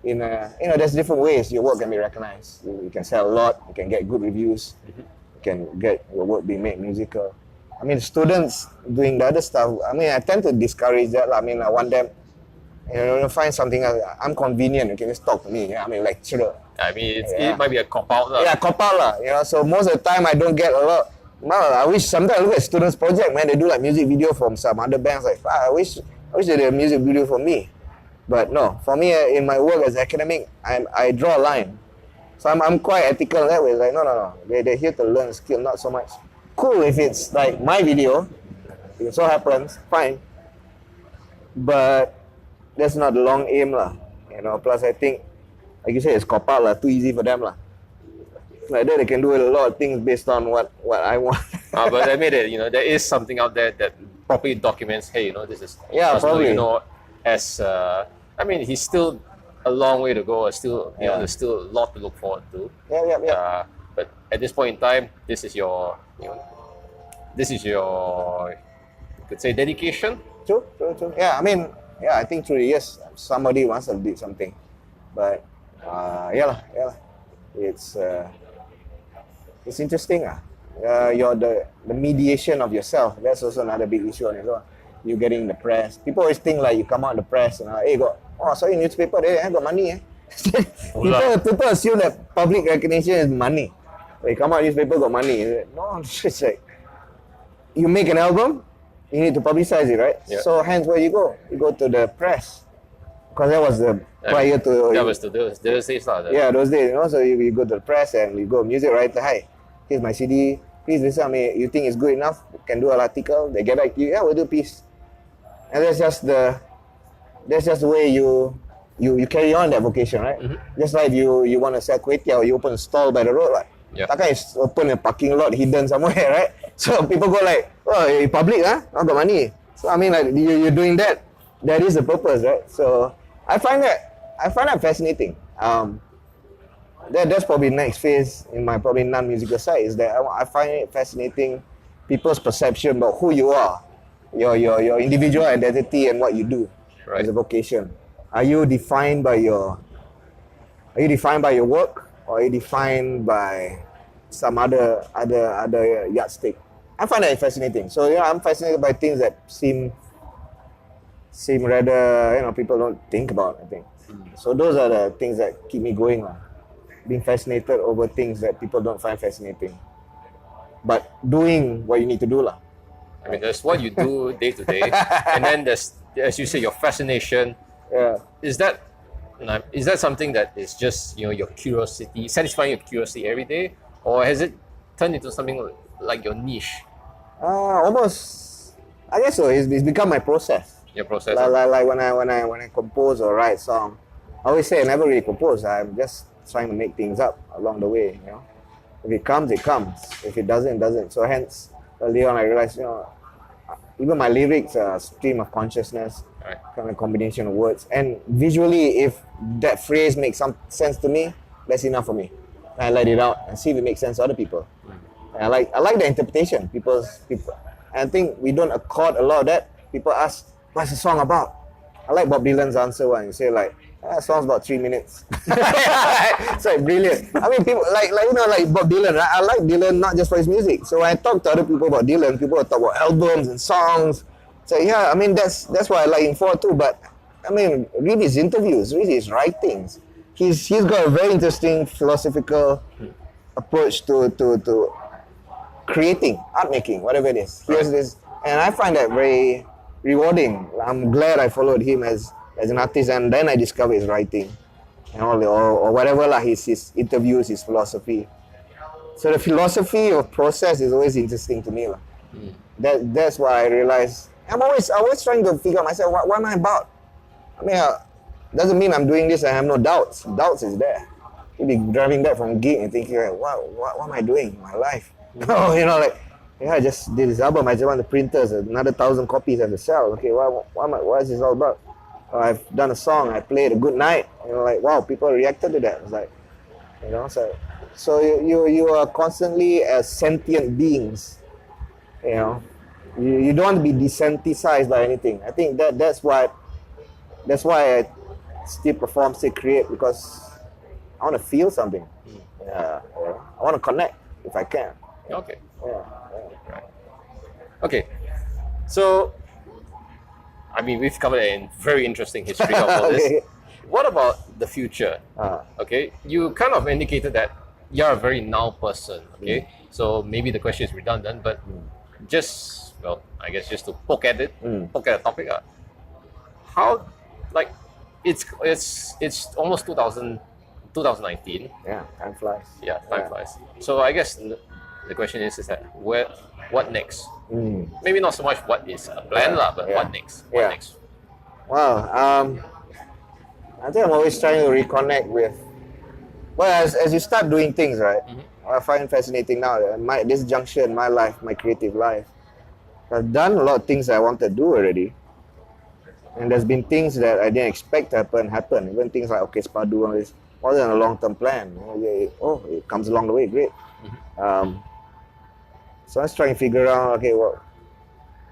There's different ways your work can be recognized. You can sell a lot. You can get good reviews. You can get your work being made musical. I mean, students doing the other stuff. I mean, I tend to discourage that. I mean, I want them, find something else. I'm convenient. You can just talk to me. I'm a lecturer. I mean, it might be a cop-out. Yeah, cop-out. So most of the time, I don't get a lot. I wish sometimes I look at students' project, man. They do like music video from some other bands. Like, I wish they did a music video for me. But no, for me, in my work as academic, I draw a line. So I'm quite ethical in that way. Like, no. They're here to learn skill, not so much. Cool if it's like my video, if it so happens, fine. But that's not the long aim lah. Plus I think, like you said, it's cop out lah, too easy for them lah. Like that, they can do a lot of things based on what I want. But I made it, there is something out there that properly documents, hey, this is probably. As I mean, he's still a long way to go. There's still a lot to look forward to. Yeah. But at this point in time, this is your, you could say, dedication. True. Yeah, I mean, I think through the years, somebody wants to do something. But it's interesting. The mediation of yourself. That's also another big issue on its own. You getting the press. People always think like you come out in the press and sorry, newspaper, they got money. People assume that public recognition is money. Like, you come out newspaper, got money. No, it's like you make an album, you need to publicize it, right? Yeah. So hence where you go? You go to the press. Because that was the prior to... That was those days. Yeah, those days, So you go to the press and you go, music writer, hi, here's my CD. Please listen, you think it's good enough? Can do an article. They get back to you, yeah, we'll do a piece. And that's just the way you carry on that vocation, right? Mm-hmm. Just like you want to sell kway teow, you open a stall by the road, right? Yeah. Takkan you open a parking lot hidden somewhere, right? So people go like, oh, you public, huh? I got money. So I mean, like you're doing that. That is the purpose, right? So I find that fascinating. That's probably the next phase in my probably non-musical side is that I find it fascinating people's perception about who you are, your individual identity and what you do as a vocation. Are you defined by your work, or are you defined by some other yardstick? I find that fascinating. So I'm fascinated by things that seem rather people don't think about, I think. So those are the things that keep me going, being fascinated over things that people don't find fascinating. but doing what you need to do lah. I mean, there's what you do day to day, and then there's, as you say, your fascination. Yeah. Is that something that is just, you know, your curiosity, satisfying your curiosity every day, or has it turned into something like your niche? Almost. I guess so. It's become my process. Your process. Like when I compose or write song, I always say I never really compose. I'm just trying to make things up along the way. You know, if it comes, it comes. If it doesn't, it doesn't. So hence, early on, I realized, you know, even my lyrics are a stream of consciousness, right, kind of combination of words. And visually, if that phrase makes some sense to me, that's enough for me. I let it out and see if it makes sense to other people. And I like the interpretation. People. And I think we don't accord a lot of that. People ask, what's the song about? I like Bob Dylan's answer when you say like, the song's about 3 minutes. It's like brilliant. I mean, people like you know, like Bob Dylan. Right? I like Dylan not just for his music. So when I talk to other people about Dylan, people will talk about albums and songs. So yeah, I mean that's why I like him for too. But I mean, read his interviews, read his writings. He's got a very interesting philosophical approach to creating, art making, whatever it is. He has this, and I find that very rewarding. I'm glad I followed him as an artist, and then I discovered his writing and all or whatever lah, his interviews, his philosophy. So the philosophy of process is always interesting to me lah. That's why I realized I'm always trying to figure out myself, what am I about? I mean, doesn't mean I'm doing this and I have no doubts. Doubts is there. You'll be driving back from a gig and thinking, like, what am I doing in my life? Oh, you know, like, yeah, I just did this album. I just want the printers, another 1,000 copies I have to sell. Okay, what is this all about? I've done a song. I played a good night. You know, like, wow, people reacted to that. It's like, you know, so you are constantly as sentient beings. You know, you don't want to be desensitized by anything. I think that's why I still perform, still create, because I want to feel something. Yeah, I want to connect if I can. Okay. Yeah. Right. Okay. So, I mean, we've covered a very interesting history of all this. Okay. What about the future? Okay, you kind of indicated that you're a very now person. Okay, so maybe the question is redundant, but just, well, I guess just to poke at it, poke at the topic. How, like, it's almost 2019. Yeah, time flies. Yeah, time flies. So I guess the question is that what next? Maybe not so much what is a plan, but what next? What next? Well, I think I'm always trying to reconnect with. Well, as you start doing things, right? What I find fascinating now, this juncture in my life, my creative life, I've done a lot of things I want to do already. And there's been things that I didn't expect to happen. Even things like, okay, Spadu, all this wasn't a long-term plan. It comes along the way, great. So I was trying to figure out, okay, well,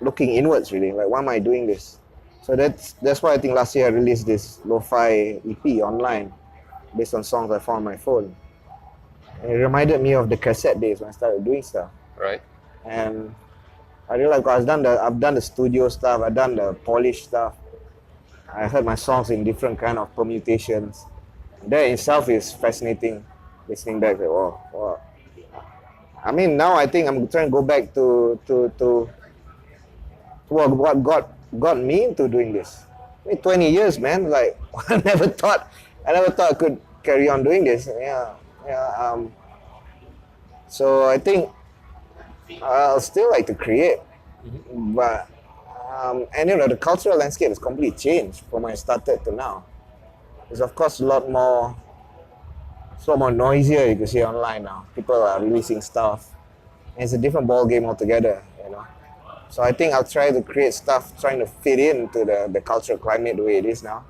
looking inwards really, like, why am I doing this? So that's why I think last year I released this lo-fi EP online based on songs I found on my phone. And it reminded me of the cassette days when I started doing stuff. Right. And I realized I've done the studio stuff, I've done the polished stuff. I heard my songs in different kind of permutations. That itself is fascinating, listening back, like, wow. I mean, now I think I'm trying to go back to what got me into doing this. I mean, 20 years, man. Like, I never thought I could carry on doing this. So I think I'll still like to create, but and you know, the cultural landscape has completely changed from when I started to now. There's of course a lot more noisier, you can see online now. People are releasing stuff, and it's a different ball game altogether, you know. So I think I'll try to create stuff trying to fit into the cultural climate the way it is now.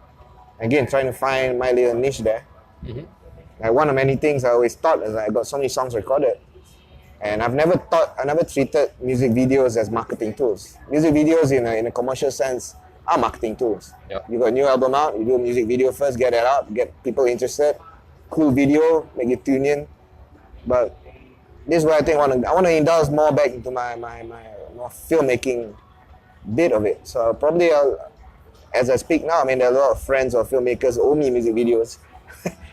Again, trying to find my little niche there. Like, one of many things I always thought is I got so many songs recorded, and I never treated music videos as marketing tools. Music videos in a commercial sense are marketing tools. Yep. You got a new album out, you do a music video first, get it out, get people interested. Cool video, make you tune in. But this is where I think I want to indulge more back into my more filmmaking bit of it. So probably as I speak now, I mean, there are a lot of friends or filmmakers who owe me music videos.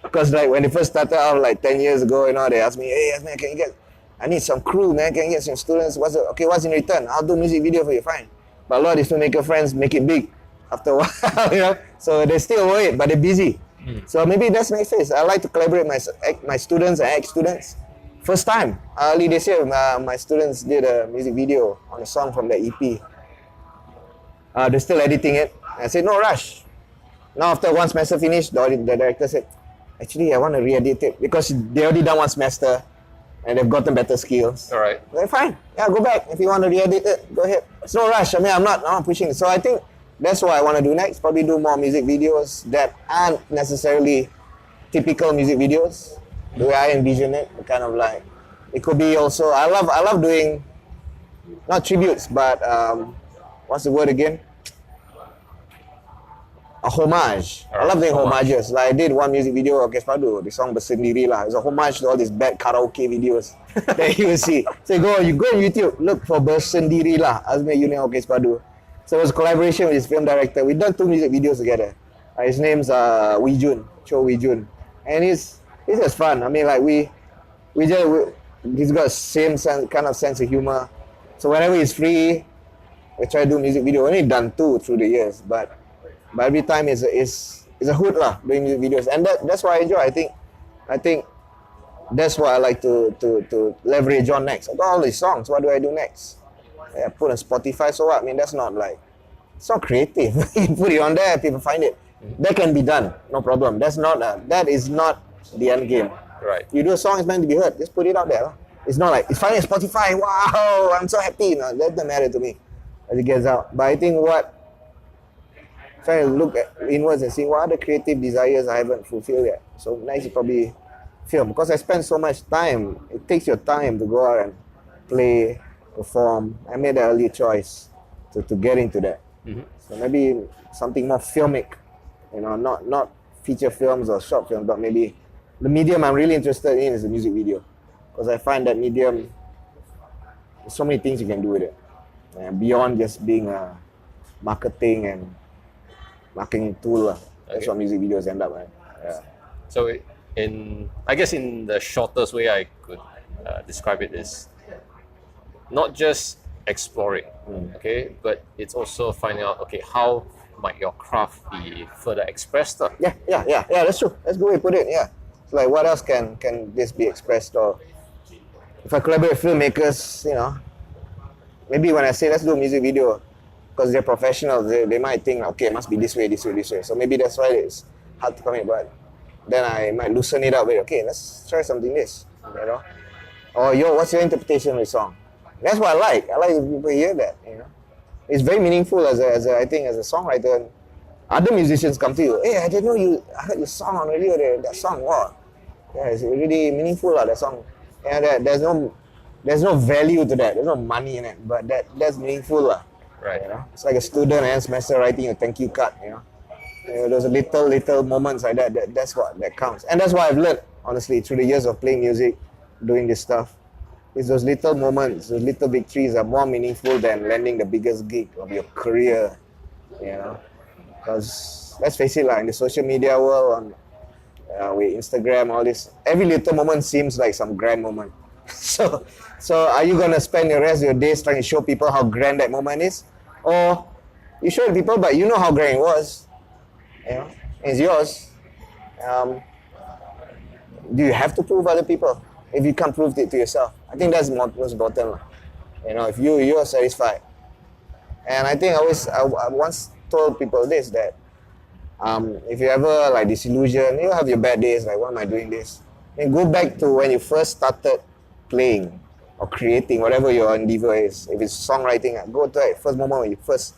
Because like when they first started out like 10 years ago, you know, they asked me, hey, Azmyl, can you get... I need some crew, man. Can I get some students? What's in return? I'll do music video for you, fine. But a lot of these filmmaker friends make it big after a while, you know. So they still worried, but they're busy. So maybe that's my face. I like to collaborate with my students and ex-students. First time, early this year, my students did a music video on a song from the EP. They're still editing it. I said, no rush. Now after one semester finished, the director said, actually I want to re-edit it because they already done one semester and they've gotten better skills. All right. They're fine. Yeah, go back. If you want to re-edit it, go ahead. It's no rush. I mean, I'm not pushing. So I think that's what I want to do next. Probably do more music videos that aren't necessarily typical music videos. The way I envision it, kind of like, it could be also, I love doing, not tributes, but what's the word again? A homage. I love doing homages. Like I did one music video, okay, Padu, the song Bersendiri lah. It's a homage to all these bad karaoke videos that you will see. So you go on YouTube, look for Bersendiri lah, Azmyl Yunor, okay, Padu. So it was a collaboration with his film director. We've done 2 music videos together. His name's Cho Wee Jun. And it's just fun. I mean, like he's got the same kind of sense of humor. So whenever he's free, we try to do music video. We've only done 2 through the years, but every time is a hoot lah, doing music videos, and that's what I enjoy. I think that's what I like to leverage on next. I got all these songs. What do I do next? Yeah, put on Spotify. So what? I mean, that's not like, it's not creative. You put it on there, people find it. That can be done, no problem. That is not the end game. Right. You do a song, it's meant to be heard. Just put it out there lah. It's not like it's finally on Spotify. Wow, I'm so happy. No, that doesn't matter to me as it gets out. But I think trying to look inwards and see what are the creative desires I haven't fulfilled yet. So next is probably film, because I spend so much time. It takes your time to go out and play, perform. I made an early choice to get into that. So maybe something more filmic, you know, not feature films or short films, but maybe the medium I'm really interested in is the music video, because I find that medium, there's so many things you can do with it, and beyond just being a marketing tool. That's what music videos end up, right? Yeah. So I guess in the shortest way I could describe it is not just exploring, okay, but it's also finding out, okay, how might your craft be further expressed? Yeah, that's true. That's a good way to put it, yeah. So like, what else can this be expressed? Or if I collaborate with filmmakers, you know, maybe when I say let's do a music video, because they're professionals, they might think, okay, it must be this way. So maybe that's why it's hard to commit, but then I might loosen it up with, okay, let's try something this, you know? Or what's your interpretation of the song? That's what I like. I like if people hear that, you know? It's very meaningful I think as a songwriter. Other musicians come to you, hey, I didn't know I heard your song on radio there, that song, wow. Yeah, it's really meaningful, that song. Yeah, there's no value to that, there's no money in it, but that's meaningful. Right. You know? It's like a student end semester writing a thank you card, you know? Those little moments like that's what that counts. And that's what I've learned, honestly, through the years of playing music, doing this stuff. It's those little moments, those little victories are more meaningful than landing the biggest gig of your career, you know? Because let's face it, in the social media world, with Instagram, all this, every little moment seems like some grand moment. So are you gonna spend the rest of your days trying to show people how grand that moment is? Or you show it people, but you know how grand it was, you know? It's yours. Do you have to prove other people if you can't prove it to yourself? I think that's most important. You know, if you are satisfied. And I think I once told people this, that if you ever disillusioned, you have your bad days, like, why am I doing this? And go back to when you first started playing or creating, whatever your endeavor is. If it's songwriting, go to that first moment when you first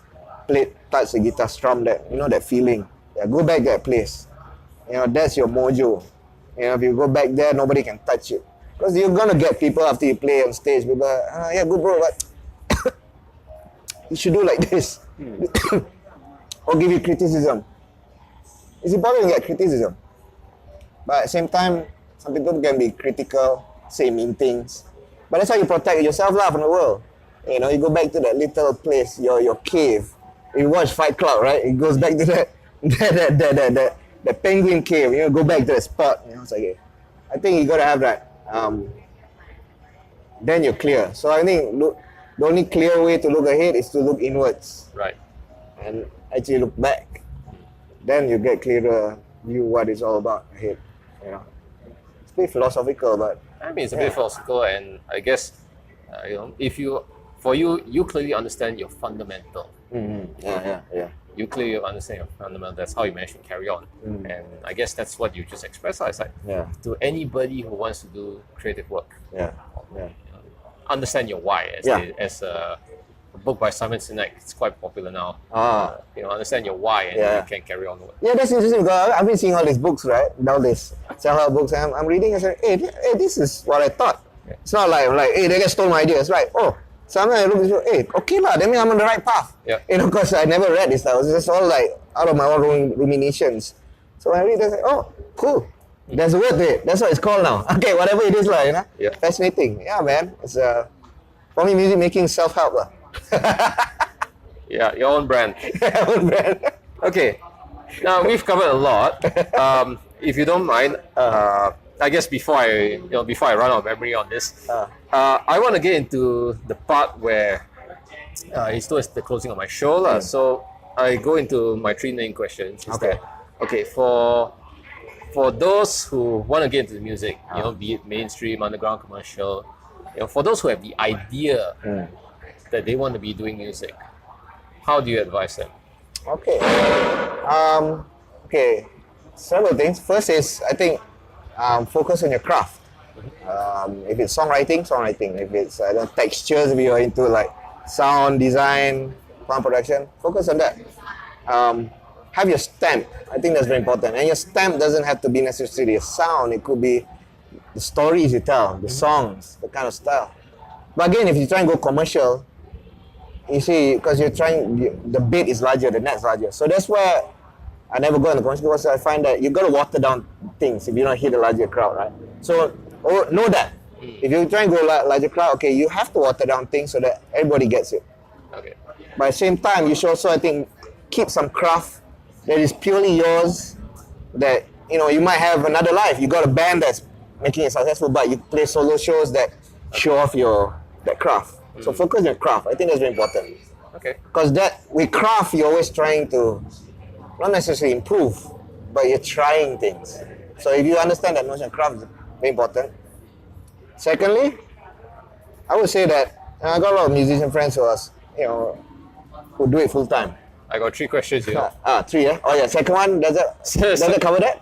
touch the guitar strum, that, you know, that feeling. Yeah, go back to that place. You know, that's your mojo. You know, if you go back there, nobody can touch you. Because you're gonna get people after you play on stage, people are, yeah, good bro, but you should do like this. Or give you criticism. It's important to get criticism. But at the same time, some people can be critical, say mean things. But that's how you protect yourself from the world. You know, you go back to that little place, your cave. You watch Fight Club, right? It goes back to that penguin cave. You know, go back to the spot. You know, it's like, I think you gotta have that then you're clear. So I think the only clear way to look ahead is to look inwards Right. and actually look back. Then you get clearer view what it's all about ahead. You know, it's a bit philosophical, but I mean, it's a bit philosophical, and I guess, if you clearly understand your fundamental. yeah. You clearly understand your fundamental. That's how you manage to carry on, and I guess that's what you just expressed. It's like to anybody who wants to do creative work, understand your why. As a book by Simon Sinek, it's quite popular now. Understand your why, and you can carry on with. Yeah, that's interesting because I've been seeing all these books, right? All these self-help books, and I'm reading and saying, hey, this is what I thought. Yeah. It's not like, hey, they just stole my ideas, right? Oh, sometimes I look and say, hey, okay lah, that means I'm on the right path. Yeah. Because I never read this stuff. It's just all like out of my own ruminations. So when I read, I say, oh, cool. There's a word to it. That's what it's called now. Okay, whatever it is, lah, Yeah. Fascinating. Yeah, man. It's for me, music making self-help, lah. Yeah, your own brand. Own brand. Okay, now we've covered a lot. If you don't mind, I guess before I run out of memory on this, I want to get into the part where it's towards the closing of my show, lah. So I go into my 3 main questions. Okay, for those who want to get into the music, be it mainstream, underground, commercial, for those who have the idea that they want to be doing music, how do you advise them? Okay. Several things. First is, I think, focus on your craft. If it's songwriting. If it's textures, if you're into like sound design, sound production, focus on that. Have your stamp. I think that's very important. And your stamp doesn't have to be necessarily a sound. It could be the stories you tell, the songs, the kind of style. But again, if you try and go commercial, you see, because the bait is larger, the net's larger. So that's where I never go in the commercial, because I find that you got to water down things if you don't hit a larger crowd, right? So know that. If you try and go larger crowd, okay, you have to water down things so that everybody gets it. Okay. But at the same time, you should also, I think, keep some craft that is purely yours, that, you might have another life. You got a band that's making it successful, but you play solo shows that show off that craft. So focus on your craft. I think that's very important. Okay. Because with craft, you're always trying to, not necessarily improve, but you're trying things. So if you understand that notion of craft is very important. Secondly, I would say that I got a lot of musician friends who do it full time. I got 3 questions here. 3, yeah? Oh yeah, second one, does it cover that?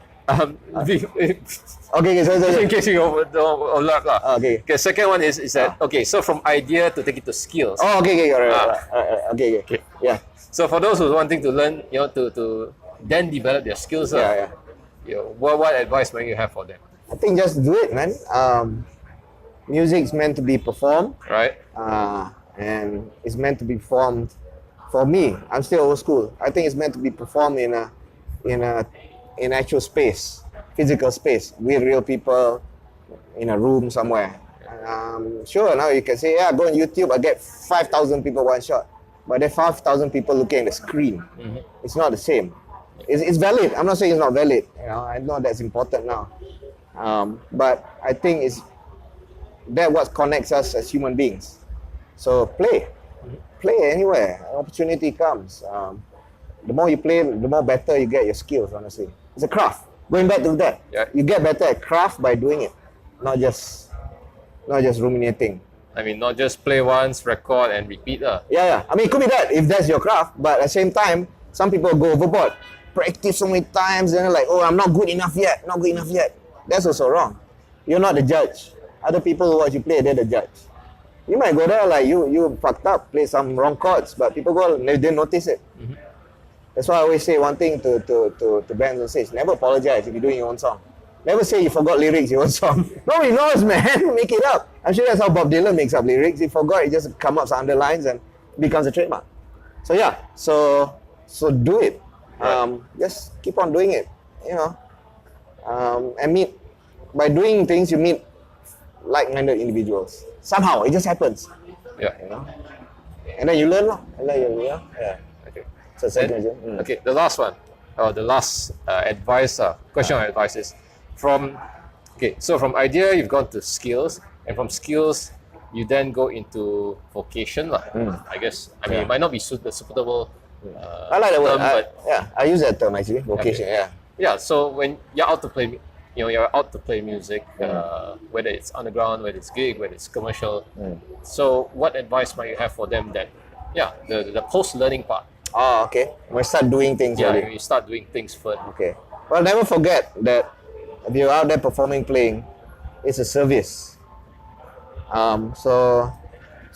Okay, so in case you overlap lah. Okay. Second one is that so from idea to take it to skills. Oh, okay, alright. Okay. Yeah. So for those who are wanting to learn, to then develop their skills, what advice might you have for them? I think just do it, man. Music's meant to be performed, right? And it's meant to be performed. For me, I'm still old school. I think it's meant to be performed in actual space, physical space, with real people in a room somewhere. Sure, now you can say, go on YouTube, I get 5,000 people one shot. But there are 5,000 people looking at the screen. It's not the same. It's valid. I'm not saying it's not valid. I know that's important now. But I think it's what connects us as human beings. So play anywhere. Opportunity comes. The more you play, the more better you get your skills, honestly. It's a craft. Going back to that, you get better at craft by doing it, not just ruminating. I mean, not just play once, record and repeat. Yeah. I mean, it could be that if that's your craft, but at the same time, some people go overboard. Practice so many times, and they're like, I'm not good enough yet. That's also wrong. You're not the judge. Other people who watch you play, they're the judge. You might go there like you fucked up, play some wrong chords, but people go, they didn't notice it. That's why I always say one thing to bands on stage: never apologize if you're doing your own song. Never say you forgot lyrics in your own song. Nobody knows, man. Make it up. I'm sure that's how Bob Dylan makes up lyrics. He forgot, it just comes up some underlines and becomes a trademark. So yeah, so do it. Just keep on doing it. And by doing things, you meet like-minded individuals. Somehow, it just happens. Yeah. And then you learn, Yeah. Okay. So second question. Okay, the last one, or the last question of advice is from idea you've gone to skills, and from skills you then go into vocation lah. I guess. I mean, it might not be the suitable. I like that word. but I use that term actually. Vocation. Okay. Yeah. So when you're out to play, you're out to play music, whether it's underground, whether it's gig, whether it's commercial. So what advice might you have for them that, the post-learning part? Oh, okay. We start doing things. You start doing things first. Okay. Well, never forget that if you're out there performing, playing, it's a service. So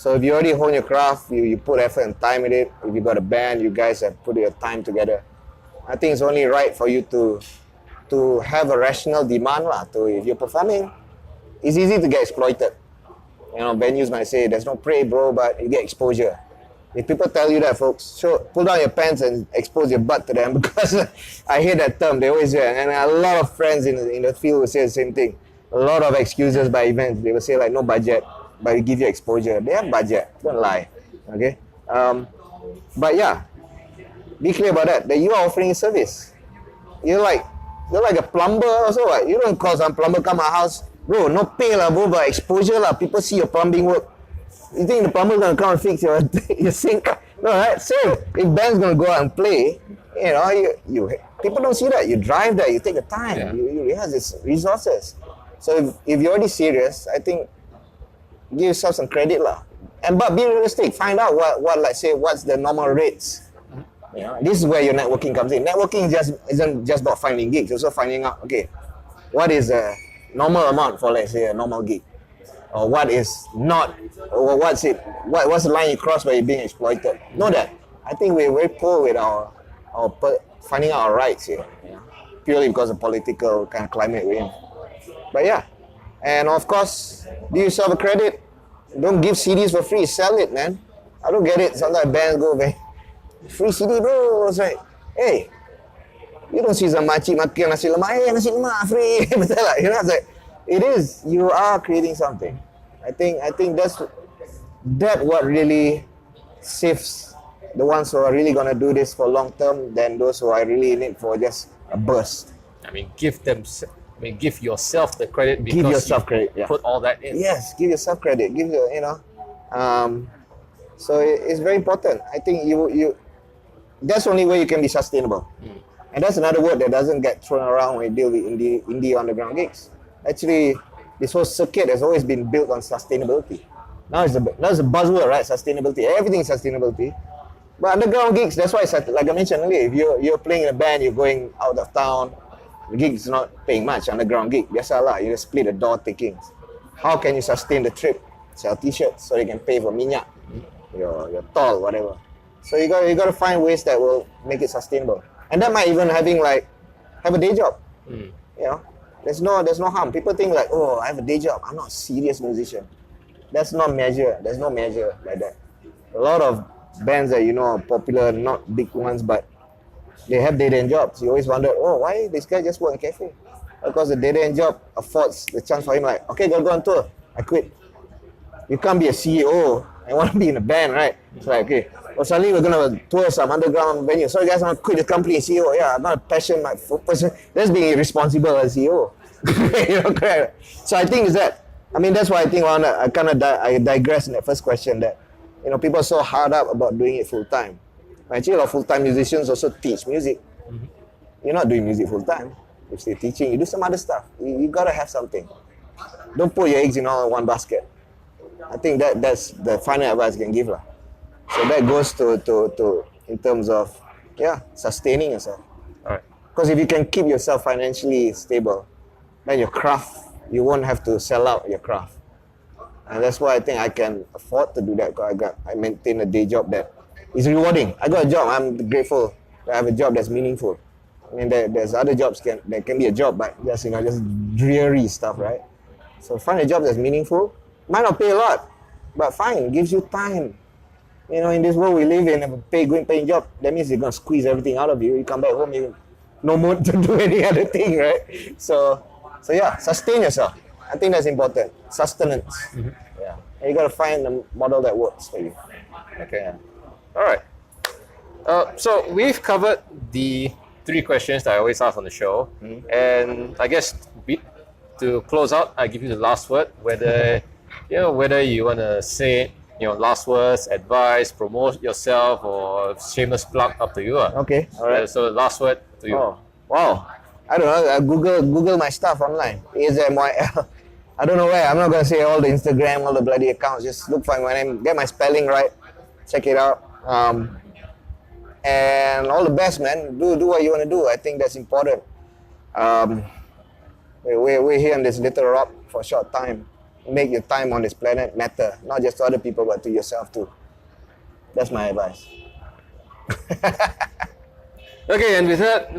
if you already hone your craft, you put effort and time in it. If you got a band, you guys have put your time together. I think it's only right for you to have a rational demand lah. If you're performing, it's easy to get exploited. Venues might say there's no pay, bro, but you get exposure. If people tell you that, folks, pull down your pants and expose your butt to them, because I hear that term. They always say, and a lot of friends in the field will say the same thing. A lot of excuses by events. They will say like no budget, but we give you exposure. They have budget. Don't lie. Okay. But yeah, be clear about that you are offering a service. You're like a plumber also. Right? You don't call some plumber come my house, bro. No pay lah, bro, but exposure lah. People see your plumbing work. You think the plumber's gonna come and fix your sink? No, right? Same. If band's gonna go out and play, you people don't see that. You drive there, you take the time, you rehearse this resources. So if you're already serious, I think give yourself some credit lah. But be realistic. Find out what let's say what's the normal rates. This is where your networking comes in. Networking isn't just about finding gigs. It's also finding out what is a normal amount for let's say a normal gig, or what is not, or what's the line you cross where you're being exploited. Know that. I think we're very poor with our finding out our rights here, purely because of political kind of climate we're in. But yeah, and of course, do yourself a credit. Don't give CDs for free. Sell it, man. I don't get it. Sometimes bands go, free CD, bro. It's like, hey, you don't see some makcik makan nasi lemak. Hey, nasi lemak free. Betul lah. It's like, it is. You are creating something. I think that's what really saves the ones who are really gonna do this for long term than those who are really in it for just a burst. I mean, give yourself the credit because give yourself credit. Yeah. Put all that in. Yes, give yourself credit. So it's very important. I think you that's the only way you can be sustainable. And that's another word that doesn't get thrown around when you deal with indie underground gigs. Actually, this whole circuit has always been built on sustainability. Now it's a buzzword, right? Sustainability. Everything is sustainability. But underground gigs, that's why it's like I mentioned earlier, if you're playing in a band, you're going out of town, the gig is not paying much, underground gig. Biasalah, you just split the door takings. How can you sustain the trip? Sell t-shirts so you can pay for minyak, your toll, whatever. So you got to find ways that will make it sustainable. And that might even have a day job. There's no harm. People think like, oh, I have a day job. I'm not a serious musician. That's not measure. There's no measure like that. A lot of bands that are popular, not big ones, but they have dead-end jobs. You always wonder, oh, why this guy just work in a cafe? Because the dead-end job affords the chance for him like, okay, gotta go on tour. I quit. You can't be a CEO and want to be in a band, right? It's like, okay, well, suddenly we're going to tour some underground venue. Sorry guys, I'm going to quit the company and CEO. Yeah, I'm not a passion, my person. That's being irresponsible as CEO. Correct. So I think that's why I think I digress in that first question that, people are so hard up about doing it full time. Actually, a lot of full-time musicians also teach music. You're not doing music full-time. If you're teaching, you do some other stuff. You gotta have something. Don't put your eggs in all one basket. I think that's the final advice I can give lah. So that goes to in terms of sustaining yourself. Alright. Because if you can keep yourself financially stable, then your craft, you won't have to sell out your craft. And that's why I think I can afford to do that, because I maintain a day job that is rewarding. I got a job, I'm grateful that I have a job that's meaningful. I mean, there's other jobs that can be a job, but just dreary stuff, right? So find a job that's meaningful. Might not pay a lot, but fine, gives you time. In this world we live in, a paying job, that means you're gonna squeeze everything out of you. You come back home, you no mood to do any other thing, right? So yeah, sustain yourself. I think that's important. Sustenance. Yeah. And you gotta find a model that works for you. Okay. All right. So we've covered the 3 questions that I always ask on the show, and I guess to close out, I give you the last word. Whether whether you want to say last words, advice, promote yourself, or shameless plug, up to you. Okay, all right. So last word to you. Oh, wow. I don't know. Google my stuff online. Azmyl. I don't know where. I'm not gonna say all the Instagram, all the bloody accounts. Just look for my name, get my spelling right, check it out. And all the best, man. Do what you want to do. I think that's important. We're here on this little rock for a short time. Make your time on this planet matter, not just to other people, but to yourself too. That's my advice. Okay, and with that,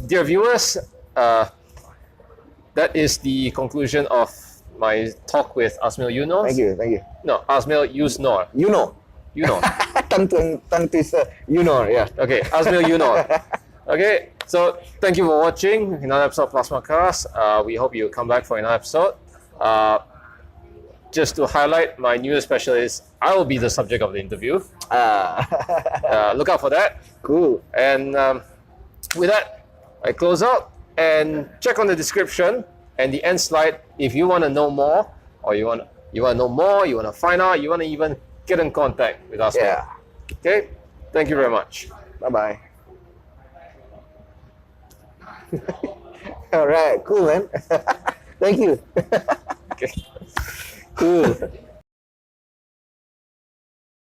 dear viewers, that is the conclusion of my talk with Azmyl Yunor. Thank you. No, Azmyl Zunor. Yunor. Tongue twister. Yunor, yeah. Okay, Azmyl Yunor. Okay, so thank you for watching another episode of Plusma-cast. We hope you come back for another episode. Just to highlight, my newest special is I will be the subject of the interview. Look out for that. Cool. And with that, I close out and check on the description and the end slide if you want to know more, or you want to know more, you want to find out, you want to even get in contact with us. Yeah. Okay. Thank you very much. Bye-bye. All right. Cool, man. Thank you. Okay. Cool.